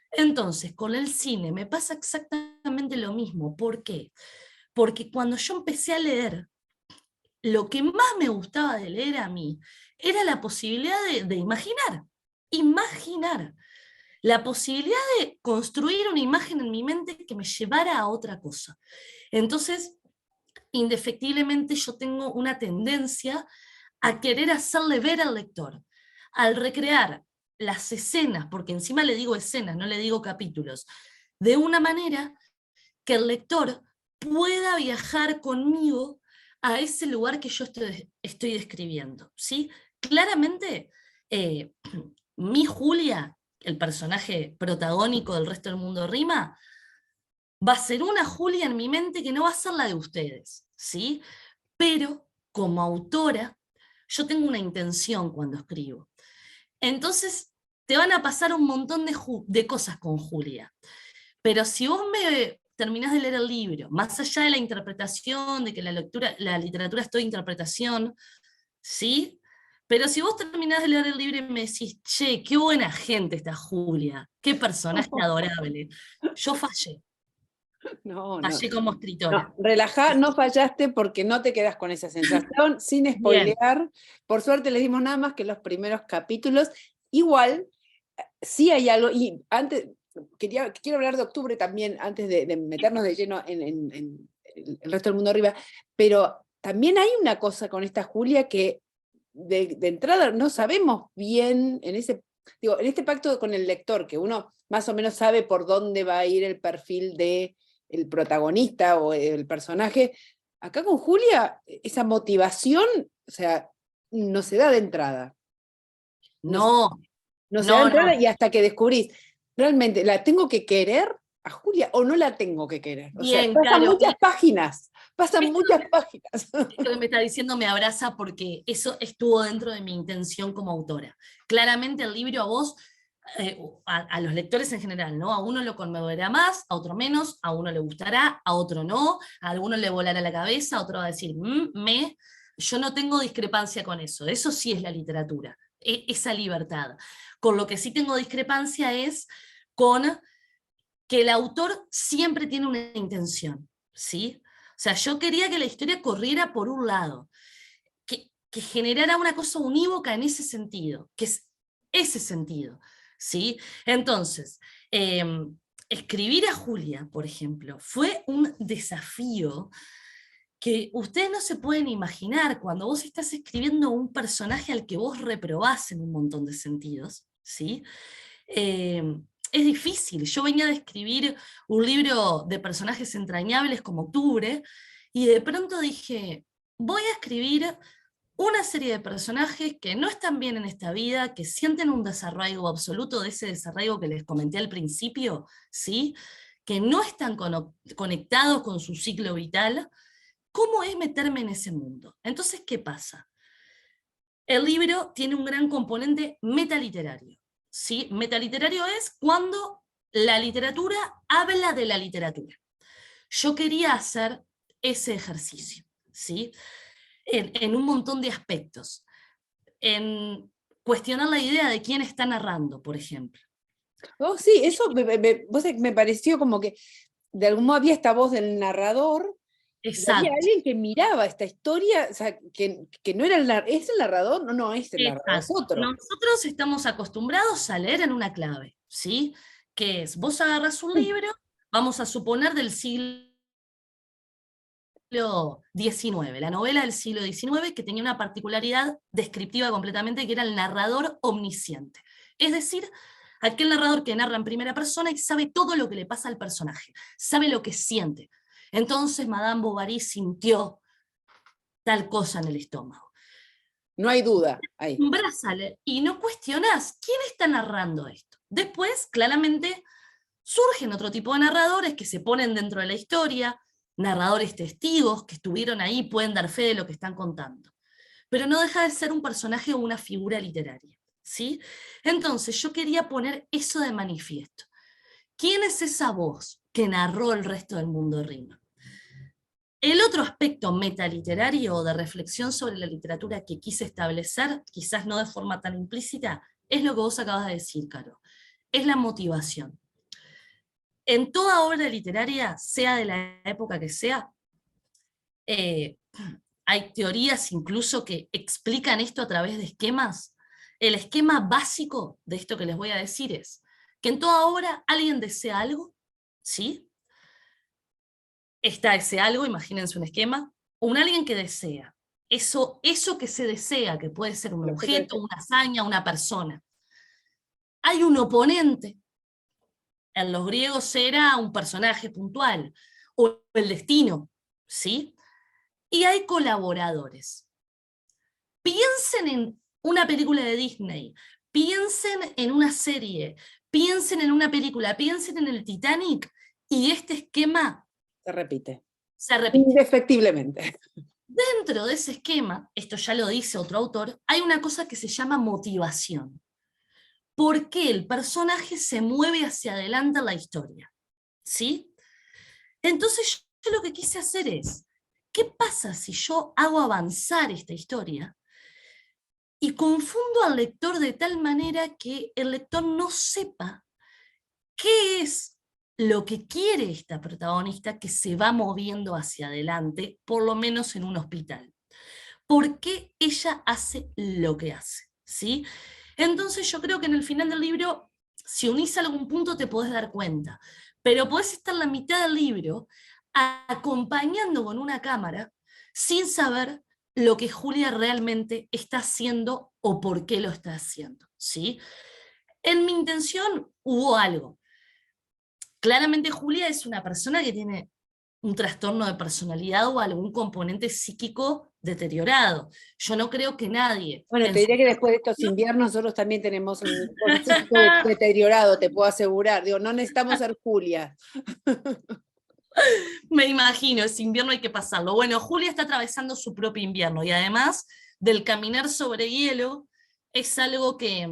Entonces, con el cine me pasa exactamente lo mismo. ¿Por qué? Porque cuando yo empecé a leer, lo que más me gustaba de leer a mí era la posibilidad de imaginar. Imaginar. La posibilidad de construir una imagen en mi mente que me llevara a otra cosa. Entonces, indefectiblemente yo tengo una tendencia a querer hacerle ver al lector, al recrear las escenas, porque encima le digo escenas, no le digo capítulos, de una manera que el lector pueda viajar conmigo a ese lugar que yo estoy describiendo, ¿sí? Claramente, mi Julia, el personaje protagónico del resto del mundo rima, va a ser una Julia en mi mente que no va a ser la de ustedes, ¿sí? Pero como autora, yo tengo una intención cuando escribo. Entonces, te van a pasar un montón de cosas con Julia. Pero si vos me terminás de leer el libro, más allá de la interpretación, de que la literatura es toda interpretación, ¿sí? Pero si vos terminás de leer el libro y me decís, che, qué buena gente esta Julia, qué personaje adorable, yo fallé. No, no. Fallé como escritora. No, relajá, no fallaste porque no te quedas con esa sensación, sin spoilear. Por suerte les dimos nada más que los primeros capítulos. Igual, sí hay algo, y antes, quiero hablar de octubre también, antes de meternos de lleno en el resto del mundo arriba, pero también hay una cosa con esta Julia que de entrada no sabemos bien en este pacto con el lector, que uno más o menos sabe por dónde va a ir el perfil de el protagonista o el personaje. Acá con Julia, esa motivación, o sea, no se da de entrada. No, No se da de no, entrada no. y hasta que descubrís, ¿realmente la tengo que querer a Julia o no la tengo que querer? O sea, Bien, pasan Caro. muchas páginas, Esto páginas. Esto que me está diciendo me abraza porque eso estuvo dentro de mi intención como autora. Claramente el libro a vos, a los lectores en general, ¿no? A uno lo conmoverá más, a otro menos, a uno le gustará, a otro no, a alguno le volará la cabeza, a otro va a decir, yo no tengo discrepancia con eso sí es la literatura, esa libertad. Con lo que sí tengo discrepancia es con que el autor siempre tiene una intención, ¿sí? O sea, yo quería que la historia corriera por un lado, que generara una cosa unívoca en ese sentido, que es ese sentido, ¿sí? Entonces, escribir a Julia, por ejemplo, fue un desafío que ustedes no se pueden imaginar cuando vos estás escribiendo un personaje al que vos reprobás en un montón de sentidos, ¿sí? Es difícil. Yo venía de escribir un libro de personajes entrañables como Octubre, y de pronto dije, voy a escribir una serie de personajes que no están bien en esta vida, que sienten un desarraigo absoluto de ese desarraigo que les comenté al principio, ¿sí? que no están conectados con su ciclo vital, ¿cómo es meterme en ese mundo? Entonces, ¿qué pasa? El libro tiene un gran componente metaliterario, ¿sí? Metaliterario es cuando la literatura habla de la literatura. Yo quería hacer ese ejercicio, ¿sí? En un montón de aspectos. En cuestionar la idea de quién está narrando, por ejemplo. Oh, sí, eso vos sabés que me pareció como que de algún modo había esta voz del narrador, y había Exacto, alguien que miraba esta historia, o sea, que no era ¿es el narrador? No, no es el narrador, es exacto. otro. Nosotros estamos acostumbrados a leer en una clave, ¿sí? Que es, vos agarras un libro, vamos a suponer del siglo XIX, la novela del siglo XIX, que tenía una particularidad descriptiva completamente, que era el narrador omnisciente. Es decir, aquel narrador que narra en primera persona y sabe todo lo que le pasa al personaje, sabe lo que siente. Entonces Madame Bovary sintió tal cosa en el estómago. No hay duda ahí. Y no cuestionás quién está narrando esto. Después, claramente, surgen otro tipo de narradores que se ponen dentro de la historia, narradores testigos que estuvieron ahí, pueden dar fe de lo que están contando. Pero no deja de ser un personaje o una figura literaria, ¿sí? Entonces yo quería poner eso de manifiesto. ¿Quién es esa voz que narró el resto del mundo rima? El otro aspecto metaliterario o de reflexión sobre la literatura que quise establecer, quizás no de forma tan implícita, es lo que vos acabas de decir, Caro. Es la motivación. En toda obra literaria, sea de la época que sea, hay teorías incluso que explican esto a través de esquemas. El esquema básico de esto que les voy a decir es que en toda obra alguien desea algo, ¿sí? Está ese algo, imagínense un esquema, un alguien que desea. Eso que se desea, que puede ser un objeto, una hazaña, una persona. Hay un oponente. En los griegos era un personaje puntual, o el destino, ¿sí? Y hay colaboradores. Piensen en una película de Disney, piensen en una serie, piensen en una película, piensen en el Titanic, y este esquema Se repite. se repite. Indefectiblemente. Dentro de ese esquema, esto ya lo dice otro autor, hay una cosa que se llama motivación. ¿Por qué el personaje se mueve hacia adelante en la historia? ¿Sí? Entonces yo lo que quise hacer es, ¿qué pasa si yo hago avanzar esta historia y confundo al lector de tal manera que el lector no sepa qué es lo que quiere esta protagonista que se va moviendo hacia adelante, por lo menos en un hospital? ¿Por qué ella hace lo que hace? ¿Sí? Entonces yo creo que en el final del libro, si unís algún punto te podés dar cuenta, pero podés estar la mitad del libro acompañando con una cámara sin saber lo que Julia realmente está haciendo o por qué lo está haciendo, ¿sí? En mi intención hubo algo. Claramente Julia es una persona que tiene un trastorno de personalidad o algún componente psíquico deteriorado. Yo no creo que nadie... Bueno, te diré que después de estos inviernos nosotros también tenemos un concepto deteriorado, te puedo asegurar. Digo, no necesitamos ser Julia. Me imagino, ese invierno hay que pasarlo. Bueno, Julia está atravesando su propio invierno y además del caminar sobre hielo es algo que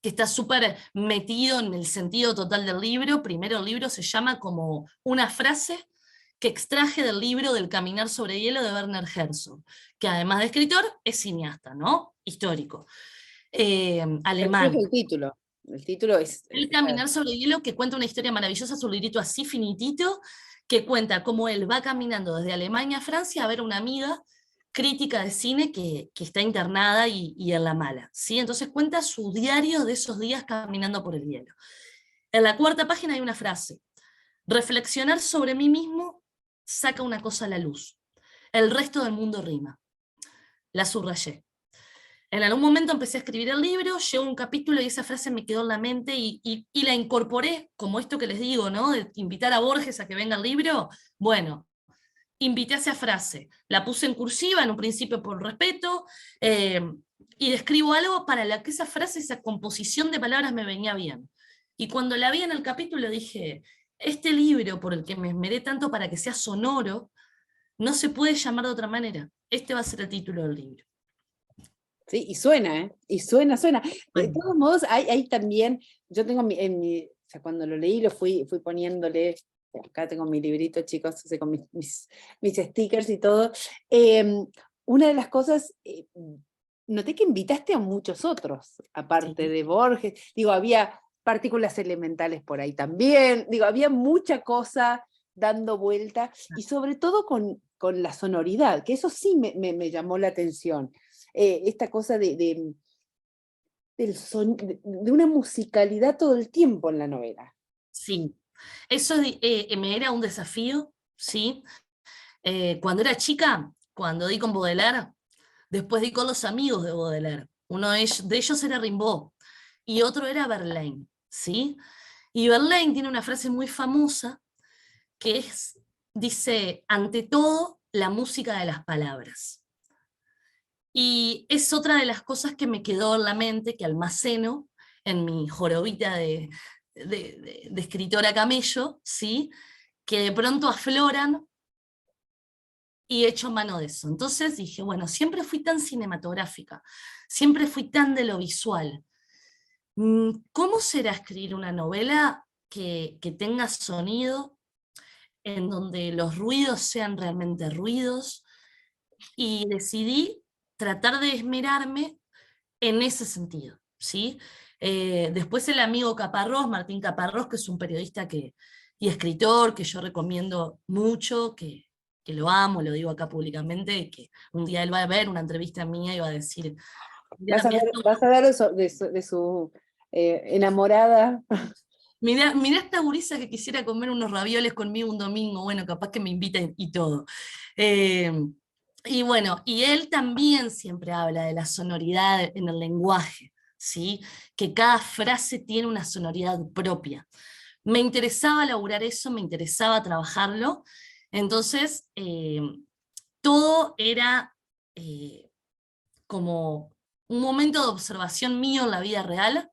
está súper metido en el sentido total del libro. Primero el libro se llama como una frase que extraje del libro del Caminar sobre hielo de Werner Herzog, que además de escritor es cineasta, ¿no? Histórico. Alemán. Es el título. El título es... El Caminar sobre hielo, que cuenta una historia maravillosa, su librito así finitito, que cuenta cómo él va caminando desde Alemania a Francia a ver a una amiga crítica de cine que está internada y en la mala, ¿sí? Entonces cuenta su diario de esos días caminando por el hielo. En la cuarta página hay una frase: reflexionar sobre mí mismo saca una cosa a la luz, el resto del mundo rima. La subrayé. En algún momento empecé a escribir el libro, llegó un capítulo y esa frase me quedó en la mente y la incorporé, como esto que les digo, ¿no? De invitar a Borges a que venga al libro. Bueno, invité a esa frase, la puse en cursiva en un principio por respeto, y describo algo para la que esa frase, esa composición de palabras me venía bien. Y cuando la vi en el capítulo dije, este libro, por el que me esmeré tanto para que sea sonoro, no se puede llamar de otra manera. Este va a ser el título del libro. Sí, y suena, ¿eh? Y suena, suena. De Bueno. todos modos, hay también, yo tengo o sea, cuando lo leí, lo fui poniéndole, acá tengo mi librito, chicos, así con mis stickers y todo. Una de las cosas, noté que invitaste a muchos otros, aparte de Borges. Digo, había partículas elementales por ahí también. Digo, había mucha cosa dando vuelta, y sobre todo con la sonoridad, que eso sí me llamó la atención. Esta cosa de una musicalidad todo el tiempo en la novela. Sí, eso me era un desafío, ¿sí? Cuando era chica, cuando di con Baudelaire, después di con los amigos de Baudelaire. Uno de ellos era Rimbaud y otro era Verlaine, ¿sí? Y Verlaine tiene una frase muy famosa que dice, ante todo, la música de las palabras. Y es otra de las cosas que me quedó en la mente, que almaceno en mi jorobita de escritora camello, ¿sí? Que de pronto afloran y echo mano de eso. Entonces dije, bueno, siempre fui tan cinematográfica, siempre fui tan de lo visual. ¿Cómo será escribir una novela que tenga sonido, en donde los ruidos sean realmente ruidos? Y decidí tratar de esmerarme en ese sentido, ¿sí? Después el amigo Caparrós, Martín Caparrós, que es un periodista y escritor que yo recomiendo mucho, que lo amo, lo digo acá públicamente, que un día él va a ver una entrevista mía y va a decir... Vas a ver de su enamorada. Mirá esta gurisa que quisiera comer unos ravioles conmigo un domingo, bueno, capaz que me invita y todo. Y bueno, y él también siempre habla de la sonoridad en el lenguaje, ¿sí? Que cada frase tiene una sonoridad propia. Me interesaba laburar eso, me interesaba trabajarlo, entonces todo era como un momento de observación mío en la vida real.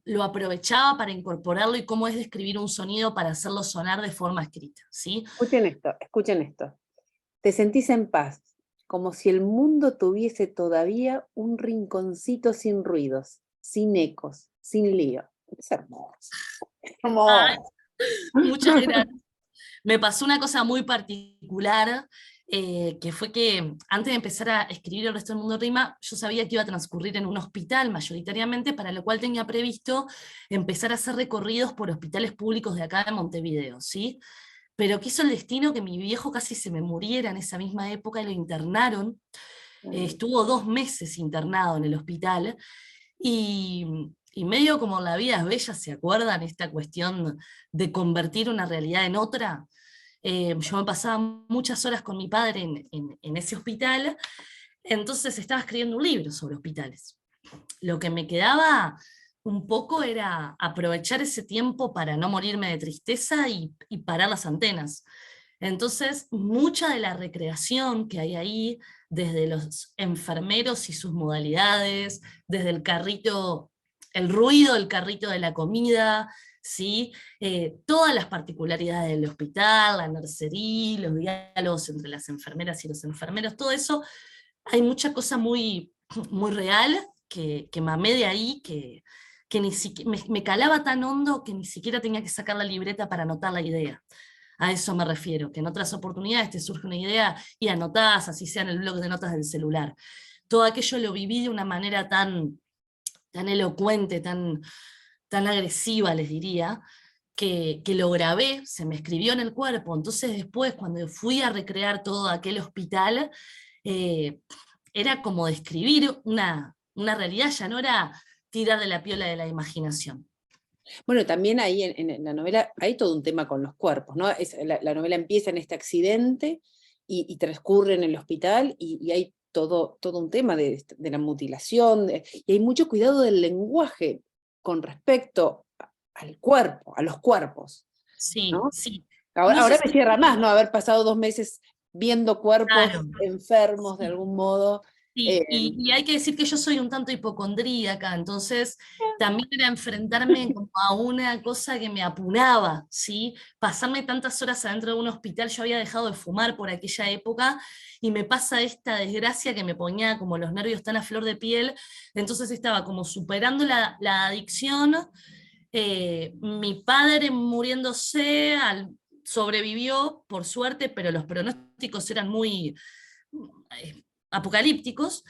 Lo aprovechaba para incorporarlo y cómo es describir un sonido para hacerlo sonar de forma escrita, ¿sí? Escuchen esto. Te sentís en paz, como si el mundo tuviese todavía un rinconcito sin ruidos, sin ecos, sin lío. Es hermoso. Ay, Hermoso. muchas gracias. Me pasó una cosa muy particular, que fue que antes de empezar a escribir El resto del mundo rima, yo sabía que iba a transcurrir en un hospital mayoritariamente, para lo cual tenía previsto empezar a hacer recorridos por hospitales públicos de acá de Montevideo, ¿sí? Pero quiso el destino que mi viejo casi se me muriera en esa misma época y lo internaron. Estuvo 2 meses internado en el hospital, y medio como La vida es bella, ¿se acuerdan? Esta cuestión de convertir una realidad en otra. Yo me pasaba muchas horas con mi padre en ese hospital, entonces estaba escribiendo un libro sobre hospitales. Lo que me quedaba un poco era aprovechar ese tiempo para no morirme de tristeza y parar las antenas. Entonces, mucha de la recreación que hay ahí, desde los enfermeros y sus modalidades, desde el carrito, el ruido del carrito de la comida, ¿sí? Todas las particularidades del hospital, la nursería, los diálogos entre las enfermeras y los enfermeros, todo eso, hay mucha cosa muy, muy real que mamé de ahí, que ni siquiera, me calaba tan hondo que ni siquiera tenía que sacar la libreta para anotar la idea. A eso me refiero, que en otras oportunidades te surge una idea y anotás, así sea en el blog de notas del celular. Todo aquello lo viví de una manera tan elocuente, tan agresiva, les diría, que lo grabé, se me escribió en el cuerpo. Entonces después, cuando fui a recrear todo aquel hospital, era como describir una realidad, ya no era tirar de la piola de la imaginación. Bueno, también ahí en la novela hay todo un tema con los cuerpos, ¿no? La novela empieza en este accidente y transcurre en el hospital, y hay todo un tema de la mutilación, y hay mucho cuidado del lenguaje con respecto al cuerpo, a los cuerpos, Sí, ¿no? sí. Ahora me cierra más, ¿no? Haber pasado 2 meses viendo cuerpos Claro. enfermos de algún modo. Sí, y hay que decir que yo soy un tanto hipocondríaca, entonces también era enfrentarme como a una cosa que me apuraba, ¿sí? Pasarme tantas horas adentro de un hospital, yo había dejado de fumar por aquella época, y me pasa esta desgracia que me ponía como los nervios tan a flor de piel, entonces estaba como superando la adicción, mi padre muriéndose, sobrevivió por suerte, pero los pronósticos eran muy apocalípticos,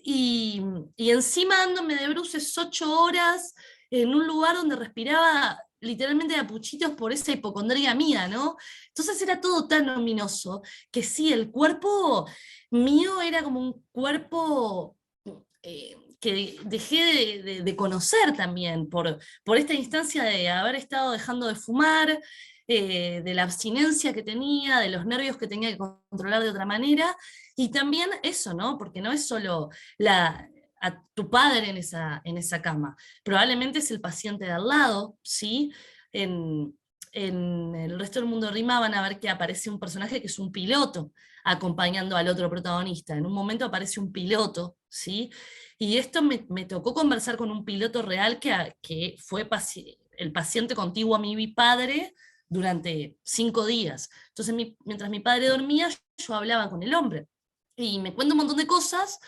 y, y encima dándome de bruces 8 horas en un lugar donde respiraba literalmente de apuchitos por esa hipocondría mía, ¿no? Entonces era todo tan ominoso que sí, el cuerpo mío era como un cuerpo que dejé de conocer también por esta instancia de haber estado dejando de fumar, de la abstinencia que tenía, de los nervios que tenía que controlar de otra manera, y también eso, ¿no? Porque no es solo a tu padre en esa cama, probablemente es el paciente de al lado, ¿sí? En el resto del mundo rima van a ver que aparece un personaje que es un piloto acompañando al otro protagonista. En un momento aparece un piloto, ¿sí? Y esto me tocó conversar con un piloto real que fue el paciente contiguo a mi padre durante 5 días. Entonces, mientras mi padre dormía, yo hablaba con el hombre. Y me cuenta un montón de cosas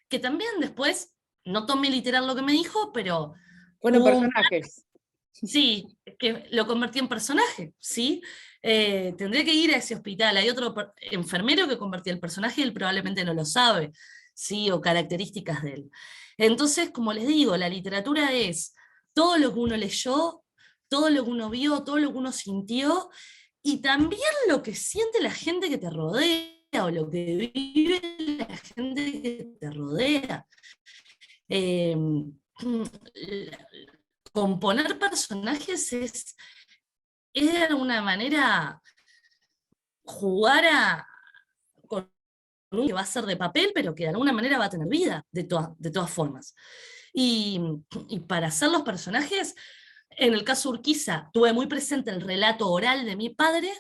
que también después, no tomé literal lo que me dijo, pero Bueno, personajes. sí, que lo convertí en personaje, ¿sí? Tendré que ir a ese hospital. Hay otro enfermero que convertí el personaje y él probablemente no lo sabe, ¿sí? O características de él. Entonces, como les digo, la literatura es todo lo que uno leyó, todo lo que uno vio, todo lo que uno sintió, y también lo que siente la gente que te rodea, o lo que vive la gente que te rodea. Eh, Componer personajes es de alguna manera jugar con un que va a ser de papel, pero que de alguna manera va a tener vida, de todas formas. Y, y para hacer los personajes, en el caso Urquiza, tuve muy presente el relato oral de mi padre,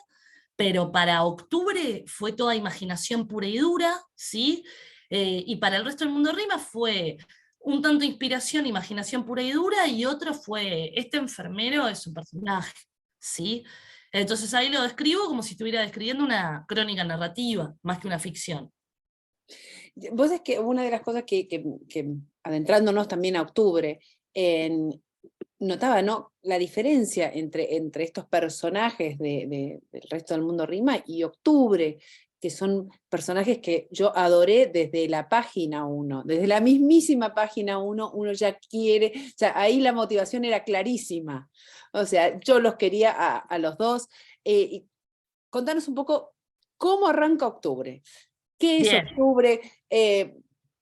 pero para octubre fue toda imaginación pura y dura, ¿sí? Y para el resto del mundo rima fue un tanto inspiración, imaginación pura y dura, y otro fue, este enfermero es un personaje, ¿sí? Entonces ahí lo describo como si estuviera describiendo una crónica narrativa, más que una ficción. Vos es que una de las cosas que adentrándonos también a octubre, notaba, ¿no? La diferencia entre estos personajes del resto del mundo rima y octubre, que son personajes que yo adoré desde la página 1, desde la mismísima página 1, uno ya quiere, o sea, ahí la motivación era clarísima, o sea, yo los quería a los dos. Y contanos un poco cómo arranca octubre. ¿Qué es Bien. octubre?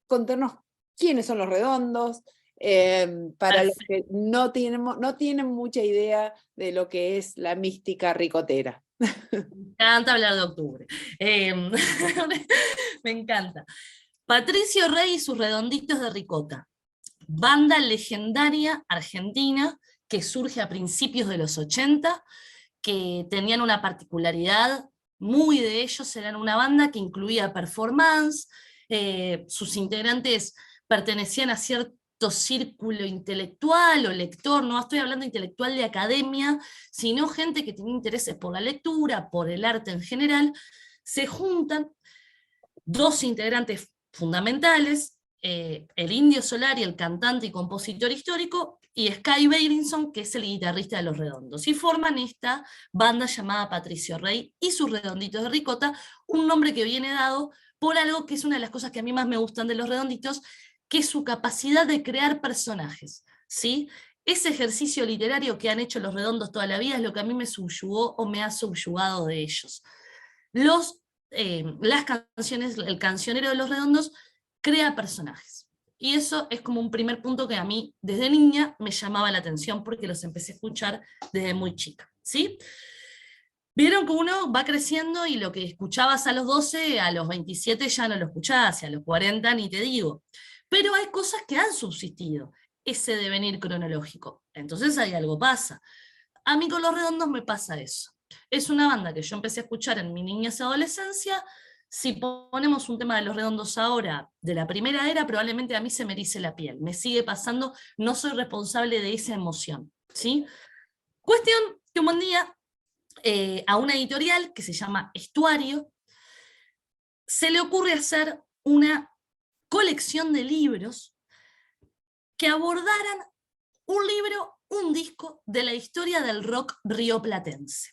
Contarnos quiénes son los redondos, para los que no tienen mucha idea de lo que es la mística ricotera. Me encanta hablar de octubre. Me encanta. Patricio Rey y sus redonditos de ricota. Banda legendaria argentina que surge a principios de los 80, que tenían una particularidad muy de ellos, eran una banda que incluía performance, sus integrantes pertenecían a cierto círculo intelectual o lector, no estoy hablando intelectual de academia, sino gente que tenía intereses por la lectura, por el arte en general. Se juntan dos integrantes fundamentales, el Indio Solari, el cantante y compositor histórico, y Sky Bailinson, que es el guitarrista de Los Redondos, y forman esta banda llamada Patricio Rey y sus Redonditos de Ricota, un nombre que viene dado por algo que es una de las cosas que a mí más me gustan de Los Redonditos, que es su capacidad de crear personajes, ¿sí? Ese ejercicio literario que han hecho Los Redondos toda la vida es lo que a mí me subyugó o me ha subyugado de ellos. Las canciones, el cancionero de Los Redondos crea personajes. Y eso es como un primer punto que a mí, desde niña, me llamaba la atención porque los empecé a escuchar desde muy chica, ¿sí? Vieron que uno va creciendo y lo que escuchabas a los 12, a los 27 ya no lo escuchabas, y a los 40 ni te digo. Pero hay cosas que han subsistido, ese devenir cronológico. Entonces ahí algo pasa. A mí con Los Redondos me pasa eso. Es una banda que yo empecé a escuchar en mi niñez y adolescencia, si ponemos un tema de Los Redondos ahora, de la primera era, probablemente a mí se me erice la piel. Me sigue pasando, no soy responsable de esa emoción, ¿sí? Cuestión que un buen día, a una editorial que se llama Estuario, se le ocurre hacer una colección de libros que abordaran un libro, un disco de la historia del rock rioplatense.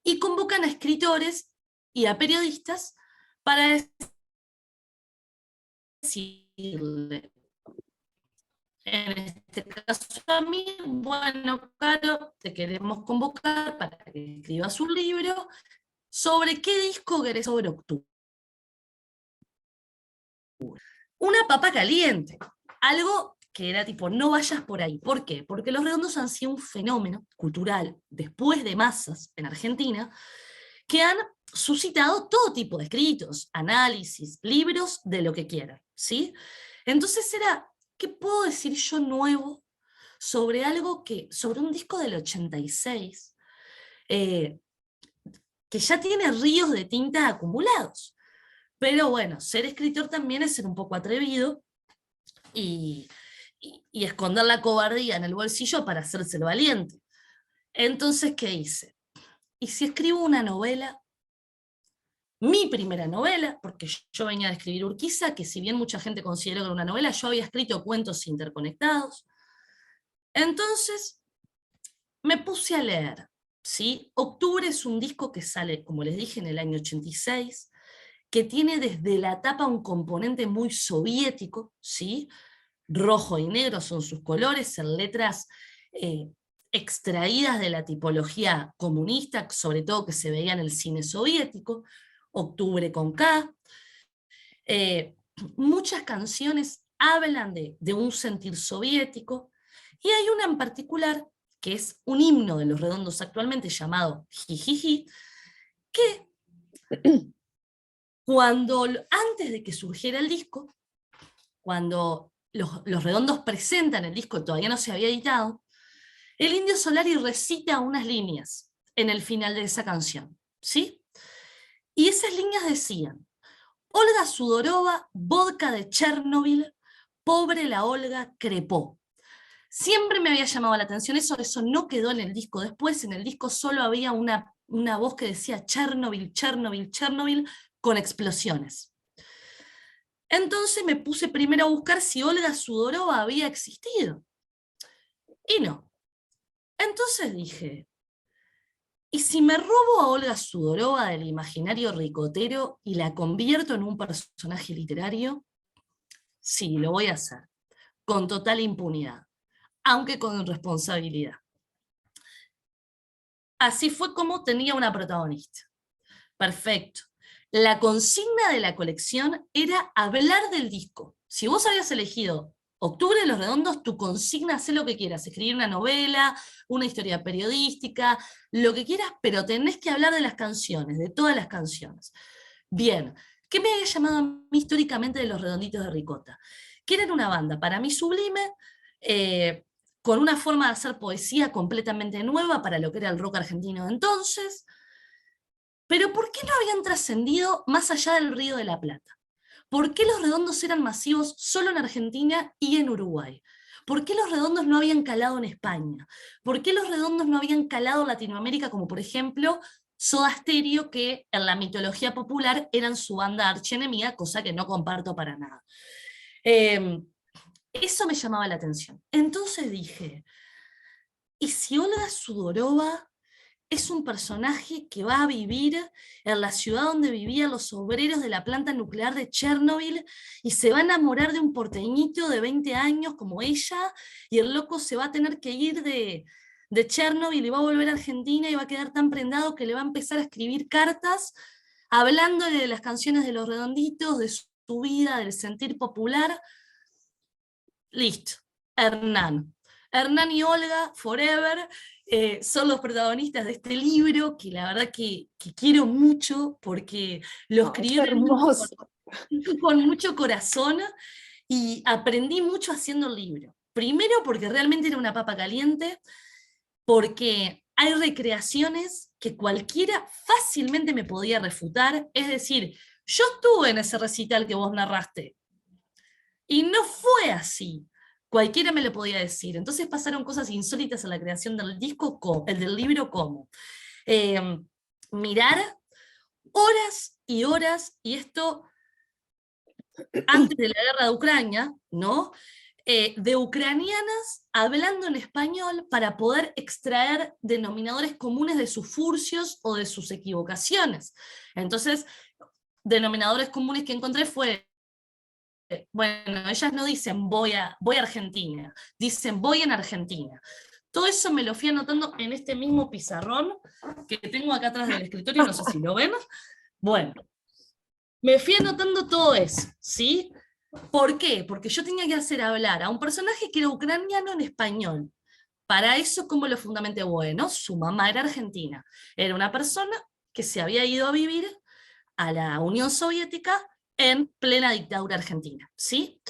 Y convocan a escritores y a periodistas para decirle, en este caso a mí, bueno, Caro, te queremos convocar para que escribas un libro sobre qué disco querés sobre octubre. Una papa caliente, algo que era tipo, no vayas por ahí. ¿Por qué? Porque Los Redondos han sido un fenómeno cultural, después de Masas en Argentina, que han suscitado todo tipo de escritos, análisis, libros, de lo que quieran, ¿sí? Entonces era, ¿qué puedo decir yo nuevo sobre algo sobre un disco del 86, que ya tiene ríos de tinta acumulados? Pero bueno, ser escritor también es ser un poco atrevido y esconder la cobardía en el bolsillo para hacerse el valiente. Entonces, ¿qué hice? ¿Y si escribo una novela? Mi primera novela, porque yo venía de escribir Urquiza, que si bien mucha gente consideró que era una novela, yo había escrito cuentos interconectados. Entonces, me puse a leer, ¿sí? Octubre es un disco que sale, como les dije, en el año 86, que tiene desde la tapa un componente muy soviético, ¿sí? Rojo y negro son sus colores, en letras extraídas de la tipología comunista, sobre todo que se veía en el cine soviético, Octubre con K. Muchas canciones hablan de un sentir soviético, y hay una en particular que es un himno de Los Redondos actualmente llamado Jijiji, que antes de que surgiera el disco, cuando los Redondos presentan el disco, todavía no se había editado, el Indio Solari recita unas líneas en el final de esa canción, ¿sí? Y esas líneas decían: Olga Sudorova, vodka de Chernobyl, pobre la Olga crepó. Siempre me había llamado la atención eso no quedó en el disco. Después en el disco solo había una voz que decía Chernobyl, Chernobyl, Chernobyl, con explosiones. Entonces me puse primero a buscar si Olga Sudorova había existido. Y no. Entonces dije, ¿y si me robo a Olga Sudorova del imaginario ricotero y la convierto en un personaje literario? Sí, lo voy a hacer, con total impunidad, aunque con responsabilidad. Así fue como tenía una protagonista. Perfecto. La consigna de la colección era hablar del disco. Si vos habías elegido Octubre de Los Redondos, tu consigna, haz lo que quieras, escribir una novela, una historia periodística, lo que quieras, pero tenés que hablar de las canciones, de todas las canciones. Bien, ¿qué me había llamado a mí históricamente de Los Redonditos de Ricota? Que eran una banda, para mí sublime, con una forma de hacer poesía completamente nueva para lo que era el rock argentino de entonces. Pero ¿por qué no habían trascendido más allá del Río de la Plata? ¿Por qué Los Redondos eran masivos solo en Argentina y en Uruguay? ¿Por qué Los Redondos no habían calado en España? ¿Por qué Los Redondos no habían calado en Latinoamérica, como por ejemplo Soda Stereo, que en la mitología popular eran su banda archienemiga, cosa que no comparto para nada? Eso me llamaba la atención. Entonces dije, ¿y si Olga Sudorova es un personaje que va a vivir en la ciudad donde vivían los obreros de la planta nuclear de Chernobyl y se va a enamorar de un porteñito de 20 años como ella, y el loco se va a tener que ir de Chernobyl y va a volver a Argentina y va a quedar tan prendado que le va a empezar a escribir cartas hablándole de las canciones de Los Redonditos, de su vida, del sentir popular? Listo, Hernán. Hernán y Olga, forever, son los protagonistas de este libro, que la verdad que quiero mucho, porque lo escribieron con mucho corazón, y aprendí mucho haciendo el libro. Primero porque realmente era una papa caliente, porque hay recreaciones que cualquiera fácilmente me podía refutar, es decir, yo estuve en ese recital que vos narraste, y no fue así. Cualquiera me lo podía decir. Entonces pasaron cosas insólitas en la creación del disco, el del libro, como mirar horas y horas, y esto antes de la guerra de Ucrania, ¿no? De ucranianas hablando en español para poder extraer denominadores comunes de sus furcios o de sus equivocaciones. Entonces, denominadores comunes que encontré fue, bueno, ellas no dicen voy a Argentina, dicen voy en Argentina. Todo eso me lo fui anotando en este mismo pizarrón que tengo acá atrás del escritorio, no sé si lo ven. Bueno, me fui anotando todo eso, ¿sí? ¿Por qué? Porque yo tenía que hacer hablar a un personaje que era ucraniano en español. Para eso, ¿cómo lo fundamenté? Bueno, su mamá era argentina. Era una persona que se había ido a vivir a la Unión Soviética en plena dictadura argentina, ¿sí?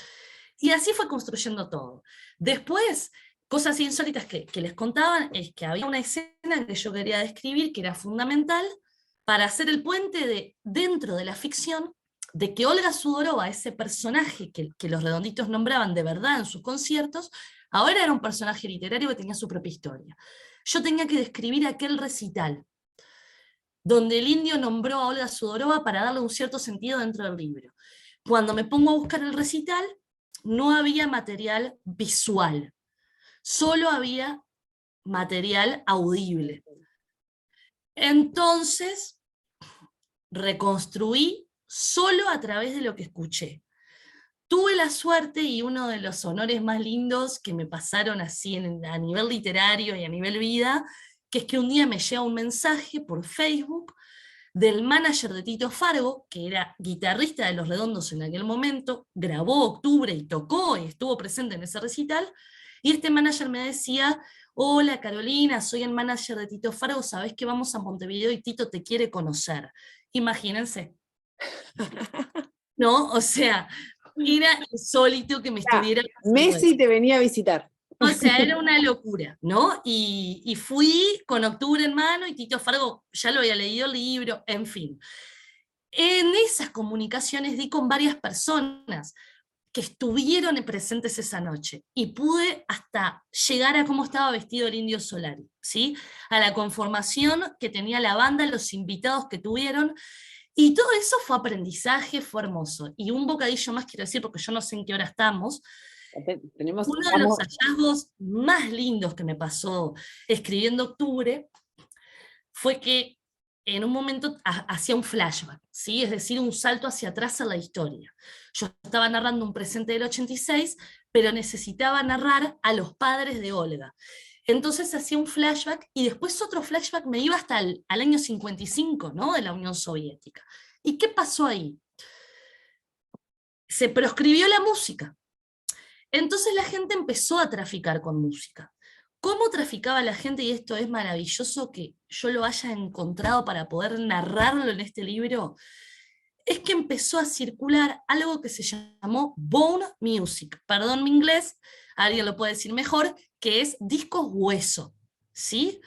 Y así fue construyendo todo. Después, cosas insólitas que les contaban, es que había una escena que yo quería describir, que era fundamental, para hacer el puente dentro de la ficción, de que Olga Sudorova, ese personaje que los redonditos nombraban de verdad en sus conciertos, ahora era un personaje literario que tenía su propia historia. Yo tenía que describir aquel recital, donde el indio nombró a Olga Sudorova para darle un cierto sentido dentro del libro. Cuando me pongo a buscar el recital, no había material visual, solo había material audible. Entonces, reconstruí solo a través de lo que escuché. Tuve la suerte y uno de los honores más lindos que me pasaron así a nivel literario y a nivel vida, que es que un día me llega un mensaje por Facebook del manager de Tito Fargo, que era guitarrista de Los Redondos en aquel momento, grabó Octubre y tocó y estuvo presente en ese recital, y este manager me decía: hola Carolina, soy el manager de Tito Fargo, sabés que vamos a Montevideo y Tito te quiere conocer. Imagínense. ¿No? O sea, era insólito que me estuviera... Messi te venía a visitar. O sea, era una locura, ¿no? Y fui con Octubre en mano y Tito Fargo ya lo había leído el libro, en fin. En esas comunicaciones di con varias personas que estuvieron presentes esa noche y pude hasta llegar a cómo estaba vestido el Indio Solari, ¿sí? A la conformación que tenía la banda, los invitados que tuvieron, y todo eso fue aprendizaje, fue hermoso. Y un bocadillo más quiero decir, porque yo no sé en qué hora estamos. Uno de los hallazgos más lindos que me pasó escribiendo Octubre fue que en un momento hacía un flashback, ¿sí? Es decir, un salto hacia atrás en la historia. Yo estaba narrando un presente del 86, pero necesitaba narrar a los padres de Olga. Entonces hacía un flashback y después otro flashback me iba hasta al año 55, ¿no? De la Unión Soviética. ¿Y qué pasó ahí? Se proscribió la música. Entonces la gente empezó a traficar con música. ¿Cómo traficaba la gente? Y esto es maravilloso que yo lo haya encontrado para poder narrarlo en este libro. Es que empezó a circular algo que se llamó bone music. Perdón mi inglés, alguien lo puede decir mejor, que es discos hueso, ¿sí?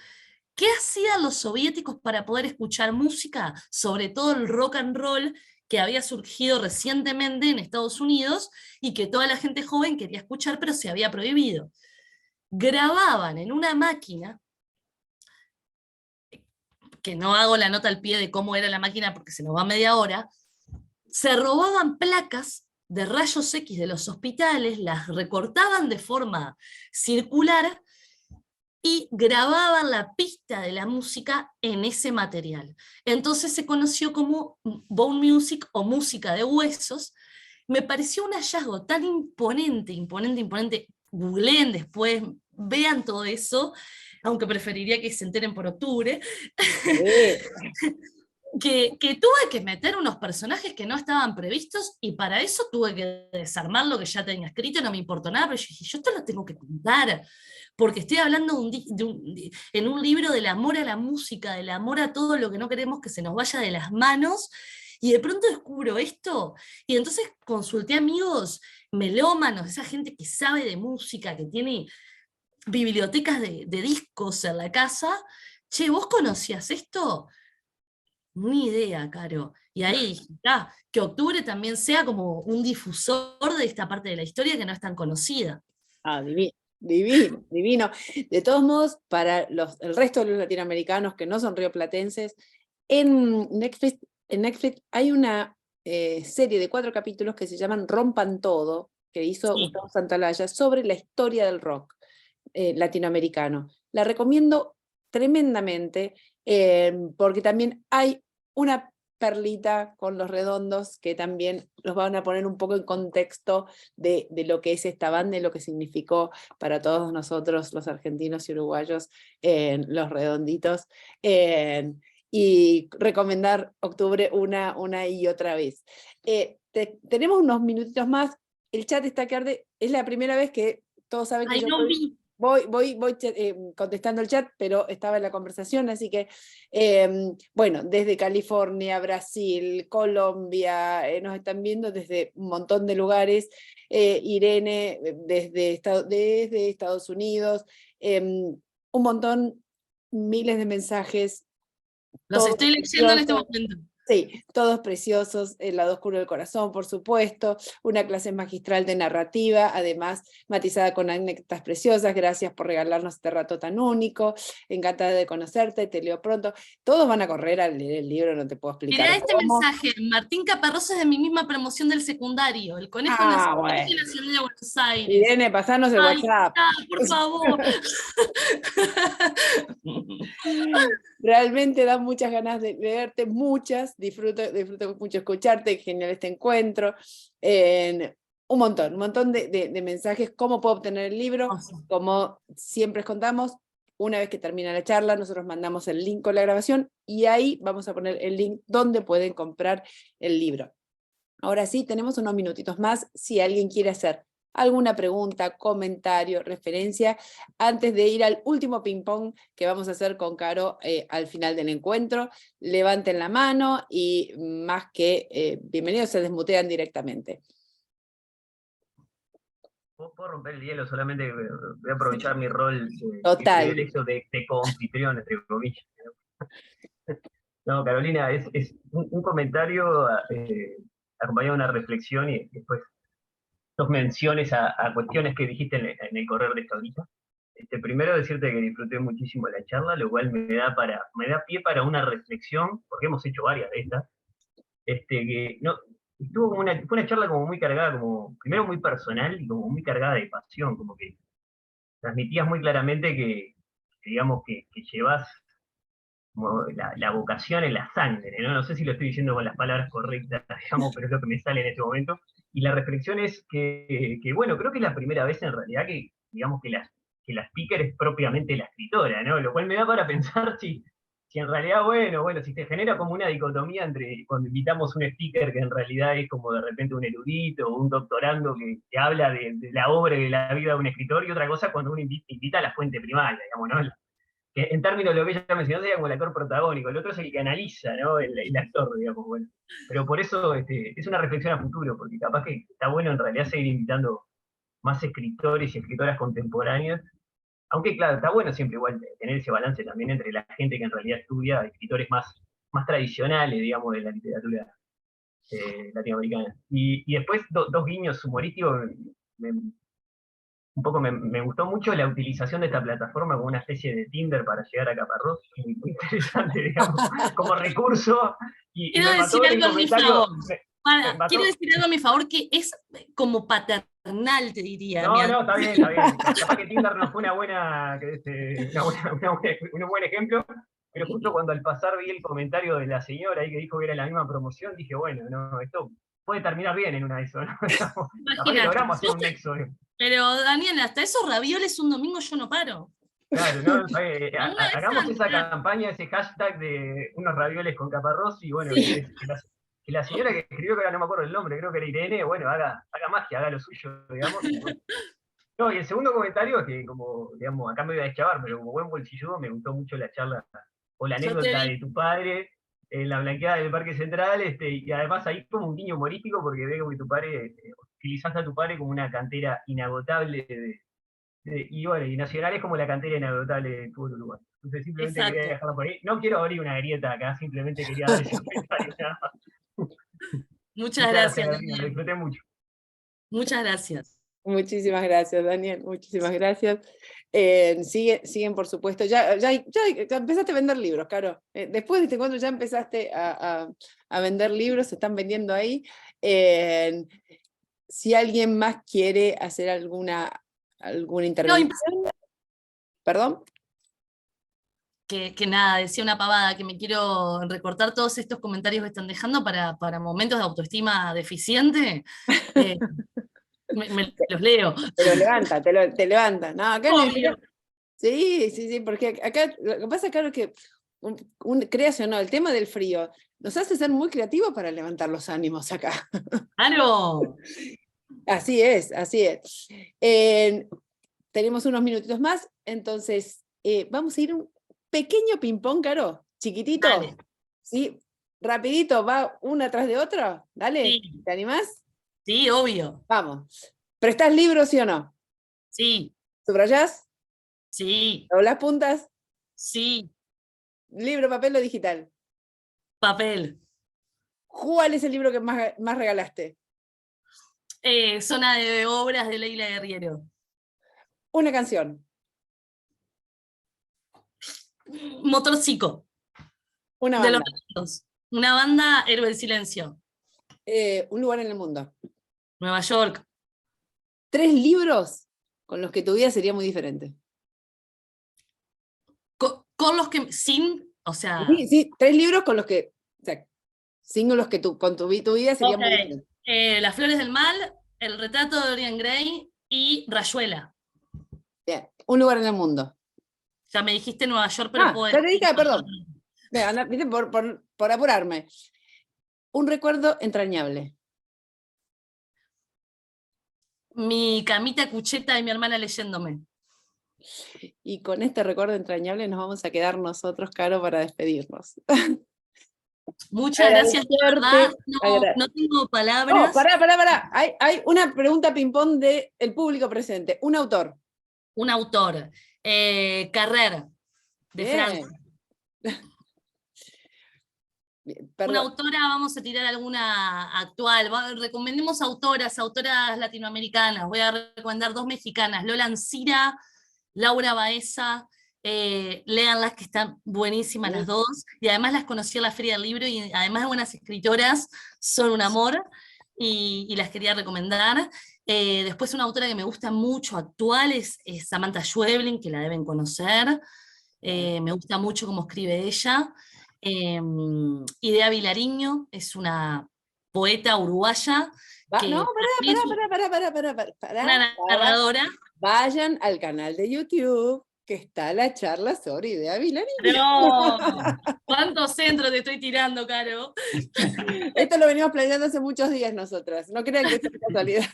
¿Qué hacían los soviéticos para poder escuchar música? Sobre todo el rock and roll, que había surgido recientemente en Estados Unidos y que toda la gente joven quería escuchar, pero se había prohibido. Grababan en una máquina, que no hago la nota al pie de cómo era la máquina porque se nos va media hora, se robaban placas de rayos X de los hospitales, las recortaban de forma circular y grababan la pista de la música en ese material. Entonces se conoció como bone music o música de huesos. Me pareció un hallazgo tan imponente, imponente. Googleen después, vean todo eso, aunque preferiría que se enteren por Octubre. Que tuve que meter unos personajes que no estaban previstos y para eso tuve que desarmar lo que ya tenía escrito, no me importó nada, pero yo dije, yo esto lo tengo que contar, porque estoy hablando en un libro del amor a la música, del amor a todo lo que no queremos que se nos vaya de las manos, y de pronto descubro esto, y entonces consulté amigos melómanos, esa gente que sabe de música, que tiene bibliotecas de discos en la casa. Che, ¿vos conocías esto? Ni idea, Caro. Y ahí dije, "Ah, que octubre también sea como un difusor de esta parte de la historia que no es tan conocida". Ah, divino, divino, divino. De todos modos, para el resto de los latinoamericanos que no son rioplatenses, en Netflix hay una serie de 4 capítulos que se llaman Rompan Todo, que hizo Sí. Gustavo Santaolalla, sobre la historia del rock latinoamericano. La recomiendo tremendamente porque también hay una perlita con Los Redondos que también los van a poner un poco en contexto de lo que es esta banda y lo que significó para todos nosotros, los argentinos y uruguayos, Los Redonditos. Y recomendar Octubre una y otra vez. Tenemos unos minutitos más. El chat está que arde. Es la primera vez que todos saben que Ay, yo no vi. voy contestando el chat, pero estaba en la conversación, así que, bueno, desde California, Brasil, Colombia, nos están viendo desde un montón de lugares, Irene desde Estados Unidos, un montón, miles de mensajes, Los todos estoy leyendo en este preciosos. momento. Sí, todos preciosos, El lado oscuro del corazón, por supuesto, una clase magistral de narrativa, además matizada con anécdotas preciosas, gracias por regalarnos este rato tan único, encantada de conocerte, te leo pronto. Todos van a correr a leer el libro, no te puedo explicar Mirá este cómo. mensaje. Martín Caparrós es de mi misma promoción del secundario, el Conejo Ah, Nacional bueno. de Nacional de Buenos Aires. Irene, pasanos el Ay, WhatsApp. está, por favor. Realmente da muchas ganas de leerte, muchas, disfruto mucho escucharte, genial este encuentro. Un montón de mensajes, cómo puedo obtener el libro, como siempre os contamos, una vez que termina la charla, nosotros mandamos el link con la grabación y ahí vamos a poner el link donde pueden comprar el libro. Ahora sí, tenemos unos minutitos más, si alguien quiere hacer alguna pregunta, comentario, referencia, antes de ir al último ping-pong que vamos a hacer con Caro al final del encuentro, levanten la mano y más que bienvenidos, se desmutean directamente. Puedo romper el hielo, solamente voy a aprovechar mi rol, mi Total. privilegio de coanfitrión, entre comillas. No, Carolina, es un comentario acompañado de una reflexión y después dos menciones a cuestiones que dijiste en el correr de esta horita. Primero decirte que disfruté muchísimo la charla, lo cual me da pie para una reflexión, porque hemos hecho varias de estas, que no, fue una charla como muy cargada, como, primero muy personal y como muy cargada de pasión, como que transmitías muy claramente que digamos, que llevas como la vocación en la sangre, ¿no? No sé si lo estoy diciendo con las palabras correctas, digamos, pero es lo que me sale en este momento. Y la reflexión es bueno, creo que es la primera vez en realidad que, digamos, que la speaker es propiamente la escritora, ¿no? Lo cual me da para pensar si en realidad, bueno, si se genera como una dicotomía entre cuando invitamos un speaker que en realidad es como de repente un erudito o un doctorando que habla de la obra y de la vida de un escritor, y otra cosa cuando uno invita a la fuente primaria, digamos, ¿no? Que en términos de lo que ella mencionó sería como el actor protagónico, el otro es el que analiza, ¿no? El actor, digamos, bueno. Pero por eso es una reflexión a futuro, porque capaz que está bueno en realidad seguir invitando más escritores y escritoras contemporáneas, aunque claro, está bueno siempre igual tener ese balance también entre la gente que en realidad estudia escritores más tradicionales, digamos, de la literatura latinoamericana. Y después dos guiños humorísticos, me, un poco me gustó mucho la utilización de esta plataforma como una especie de Tinder para llegar a Caparrós, muy interesante, digamos, como recurso, y Quiero me decir mató el algo a mi comentario, favor. me mató. Quiero decir algo a mi favor que es como paternal, te diría. No, está bien. Capaz que Tinder no fue una buena, un buen ejemplo, pero justo cuando al pasar vi el comentario de la señora ahí que dijo que era la misma promoción, dije, bueno, no, esto puede terminar bien en una de esas, ¿no? Capaz que Imagínate. logramos hacer un nexo. Pero Daniel, hasta esos ravioles un domingo yo no paro. Claro, ¿no? Alguna vez Hagamos esa claro. campaña, ese hashtag de unos ravioles con Caparrós y bueno, Sí. que la señora que escribió, que ahora no me acuerdo el nombre, creo que era Irene, bueno, haga magia, haga lo suyo, digamos. Y bueno. No, y el segundo comentario es que como, digamos, acá me voy a deschavar, pero como buen bolsilludo me gustó mucho la charla o la Yo te anécdota vi. de tu padre en la blanqueada del Parque Central, y además ahí como un guiño humorístico porque veo que tu padre, utilizaste a tu padre como una cantera inagotable y bueno, y Nacional es como la cantera inagotable del fútbol uruguayo. Entonces simplemente Exacto. quería dejarlo por ahí. No quiero abrir una grieta acá, simplemente quería dar ese comentario. Nada más. Muchas Muchas gracias, gracias, Karina, lo Daniel. disfruté mucho. Muchas gracias. Muchísimas gracias, Daniel, muchísimas gracias. Siguen, por supuesto, ya empezaste a vender libros, Caro. Después de este encuentro ya empezaste a vender libros, se están vendiendo ahí. Si alguien más quiere hacer alguna intervención. ¿Perdón? Que nada, decía una pavada, que me quiero recortar todos estos comentarios que están dejando para momentos de autoestima deficiente. Me los leo. Te lo levanta, te levanta. No, acá Obvio. sí, porque acá lo que pasa, claro, es que creas o no, el tema del frío nos hace ser muy creativos para levantar los ánimos acá. Claro. Así es, así es. Tenemos unos minutitos más, entonces vamos a ir un pequeño ping-pong, Caro, chiquitito. Dale. ¿Sí? Rapidito, va una atrás de otra. Dale, Sí. ¿te animás? Sí, obvio. Vamos. ¿Prestás libros, sí o no? Sí, ¿Subrayás? sí, ¿Doblás puntas? sí. ¿Libro, papel o digital? Papel. ¿Cuál es el libro que más regalaste? Zona de obras de Leila Guerriero. Una canción. Motorcico. Una De los banda. Beatles. Una banda, Héroe del Silencio. Un lugar en el mundo. Nueva York. 3 libros con los que tu vida sería muy diferente. Con los que, sin, o sea... Sí, 3 libros con los que, o sea, sin los que con tu vida sería muy Ok. diferente. Las flores del mal, el retrato de Dorian Gray y Rayuela. Bien, un lugar en el mundo. Ya me dijiste Nueva York, pero puedo Ya te decir... dije, perdón. ¿Viste? Por apurarme. Un recuerdo entrañable. Mi camita cucheta y mi hermana leyéndome. Y con este recuerdo entrañable nos vamos a quedar nosotros, Caro, para despedirnos. Muchas gracias, de verdad. No tengo Oh, palabras. pará. Hay una pregunta ping-pong del público presente. Un autor. Un autor. Carrer, de Bien. Francia. Perdón. Una autora, vamos a tirar alguna actual. Recomendemos autoras latinoamericanas. Voy a recomendar 2 mexicanas, Lola Ancira, Laura Baeza. Léanlas, que están buenísimas las dos. Y además las conocí en la Feria del Libro y además de buenas escritoras, son un amor y las quería recomendar. Después una autora que me gusta mucho actual es Samantha Schweblin, que la deben conocer. Me gusta mucho cómo escribe ella. Idea Vilariño es una poeta uruguaya. No, Una narradora. Vayan al canal de YouTube, que está la charla sobre Idea Vilariño. No, ¿cuántos centros te estoy tirando, Caro? Esto lo venimos planeando hace muchos días nosotras. No crean que es casualidad.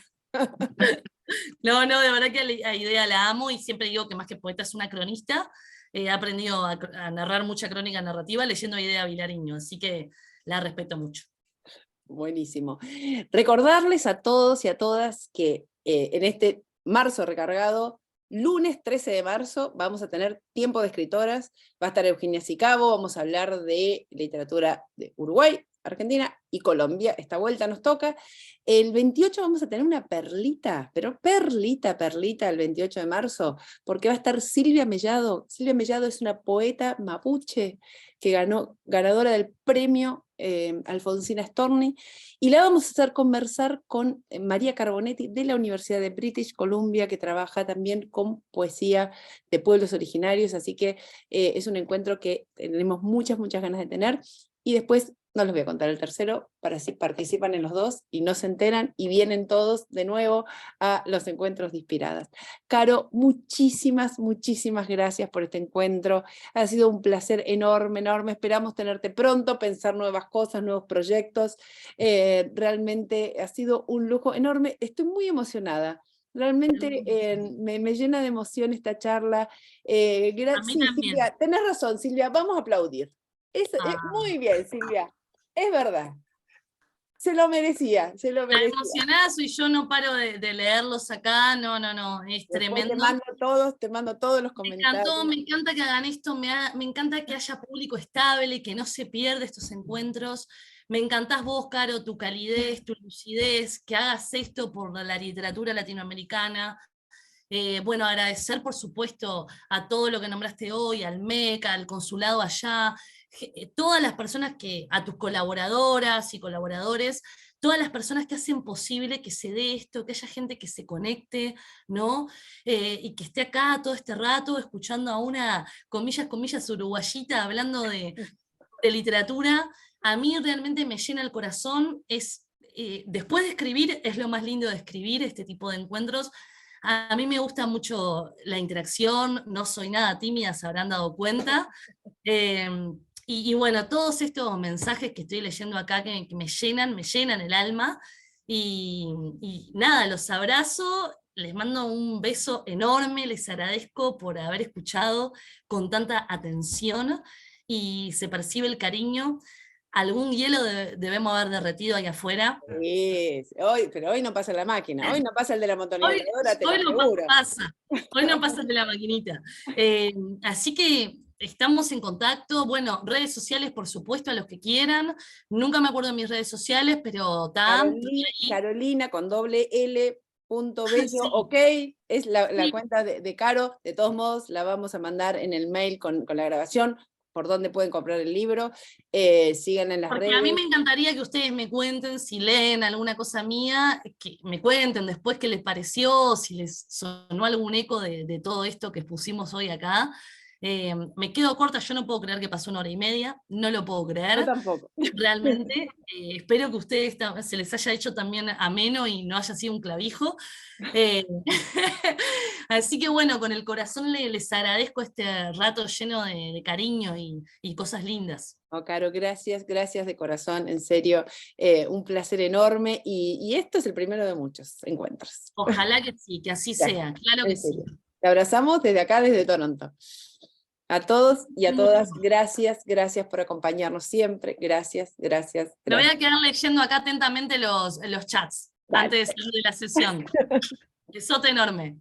No, de verdad que a Idea la amo y siempre digo que más que poeta es una cronista. He aprendido a narrar mucha crónica narrativa leyendo a Idea Vilariño, así que la respeto mucho. Buenísimo. Recordarles a todos y a todas que en este marzo recargado, lunes 13 de marzo, vamos a tener Tiempo de Escritoras. Va a estar Eugenia Sicabo, vamos a hablar de literatura de Uruguay, Argentina y Colombia. Esta vuelta nos toca. El 28 vamos a tener una perlita, pero perlita el 28 de marzo, porque va a estar Silvia Mellado. Silvia Mellado es una poeta mapuche que ganadora del premio Alfonsina Storni, y la vamos a hacer conversar con María Carbonetti de la Universidad de British Columbia, que trabaja también con poesía de pueblos originarios, así que es un encuentro que tenemos muchas ganas de tener. Y después no les voy a contar el tercero, para si participan en los 2 y no se enteran y vienen todos de nuevo a los encuentros de Inspiradas. Caro, muchísimas gracias por este encuentro. Ha sido un placer enorme. Esperamos tenerte pronto, pensar nuevas cosas, nuevos proyectos. Realmente ha sido un lujo enorme. Estoy muy emocionada. Realmente me llena de emoción esta charla. A mí Sí, también. Silvia, tenés razón, Silvia, vamos a aplaudir. Muy bien, Silvia, es verdad. Se lo merecía, se lo La merecía. emocionada soy yo, no paro de leerlos acá, no, es Después tremendo. te mando todos los comentarios. Me encanta que hagan esto, me encanta que haya público estable, que no se pierda estos encuentros. Me encantás vos, Caro, tu calidez, tu lucidez, que hagas esto por la literatura latinoamericana. Bueno, agradecer por supuesto a todo lo que nombraste hoy, al MECA, al consulado allá, todas las personas a tus colaboradoras y colaboradores, todas las personas que hacen posible que se dé esto, que haya gente que se conecte, ¿no? Y que esté acá todo este rato escuchando a una, comillas, uruguayita hablando de literatura. A mí realmente me llena el corazón, después de escribir, es lo más lindo de escribir, este tipo de encuentros. A mí me gusta mucho la interacción, no soy nada tímida, se habrán dado cuenta. Y bueno, todos estos mensajes que estoy leyendo acá que me llenan el alma. Y nada, los abrazo, les mando un beso enorme, les agradezco por haber escuchado con tanta atención y se percibe el cariño. Algún hielo debemos haber derretido ahí afuera. Sí, pero hoy no pasa la máquina, hoy no pasa el de la motonizadora, te lo Hoy no aseguro. pasa, hoy no pasa de la maquinita. Así que estamos en contacto, bueno, redes sociales por supuesto a los que quieran, nunca me acuerdo de mis redes sociales, pero Carolina con doble L. Bello, sí. ok, es la Sí. cuenta de Caro, de todos modos la vamos a mandar en el mail con la grabación, por donde pueden comprar el libro, sigan en las Porque redes. a mí me encantaría que ustedes me cuenten, si leen alguna cosa mía, que me cuenten después qué les pareció, si les sonó algún eco de todo esto que pusimos hoy acá. Me quedo corta, yo no puedo creer que pasó 1 hora y media, no lo puedo Yo creer. tampoco. Realmente, espero que a ustedes se les haya hecho también ameno y no haya sido un clavijo. Así que bueno, con el corazón les agradezco este rato lleno de cariño y cosas lindas. Oh, Caro, gracias de corazón, en serio, un placer enorme, y esto es el primero de muchos encuentros. Ojalá que sí, que así sea, claro que sí. Te abrazamos desde acá, desde Toronto. A todos y a todas, gracias por acompañarnos siempre, gracias. Me voy a quedar leyendo acá atentamente los chats, Dale. antes de salir de la sesión. Besote enorme.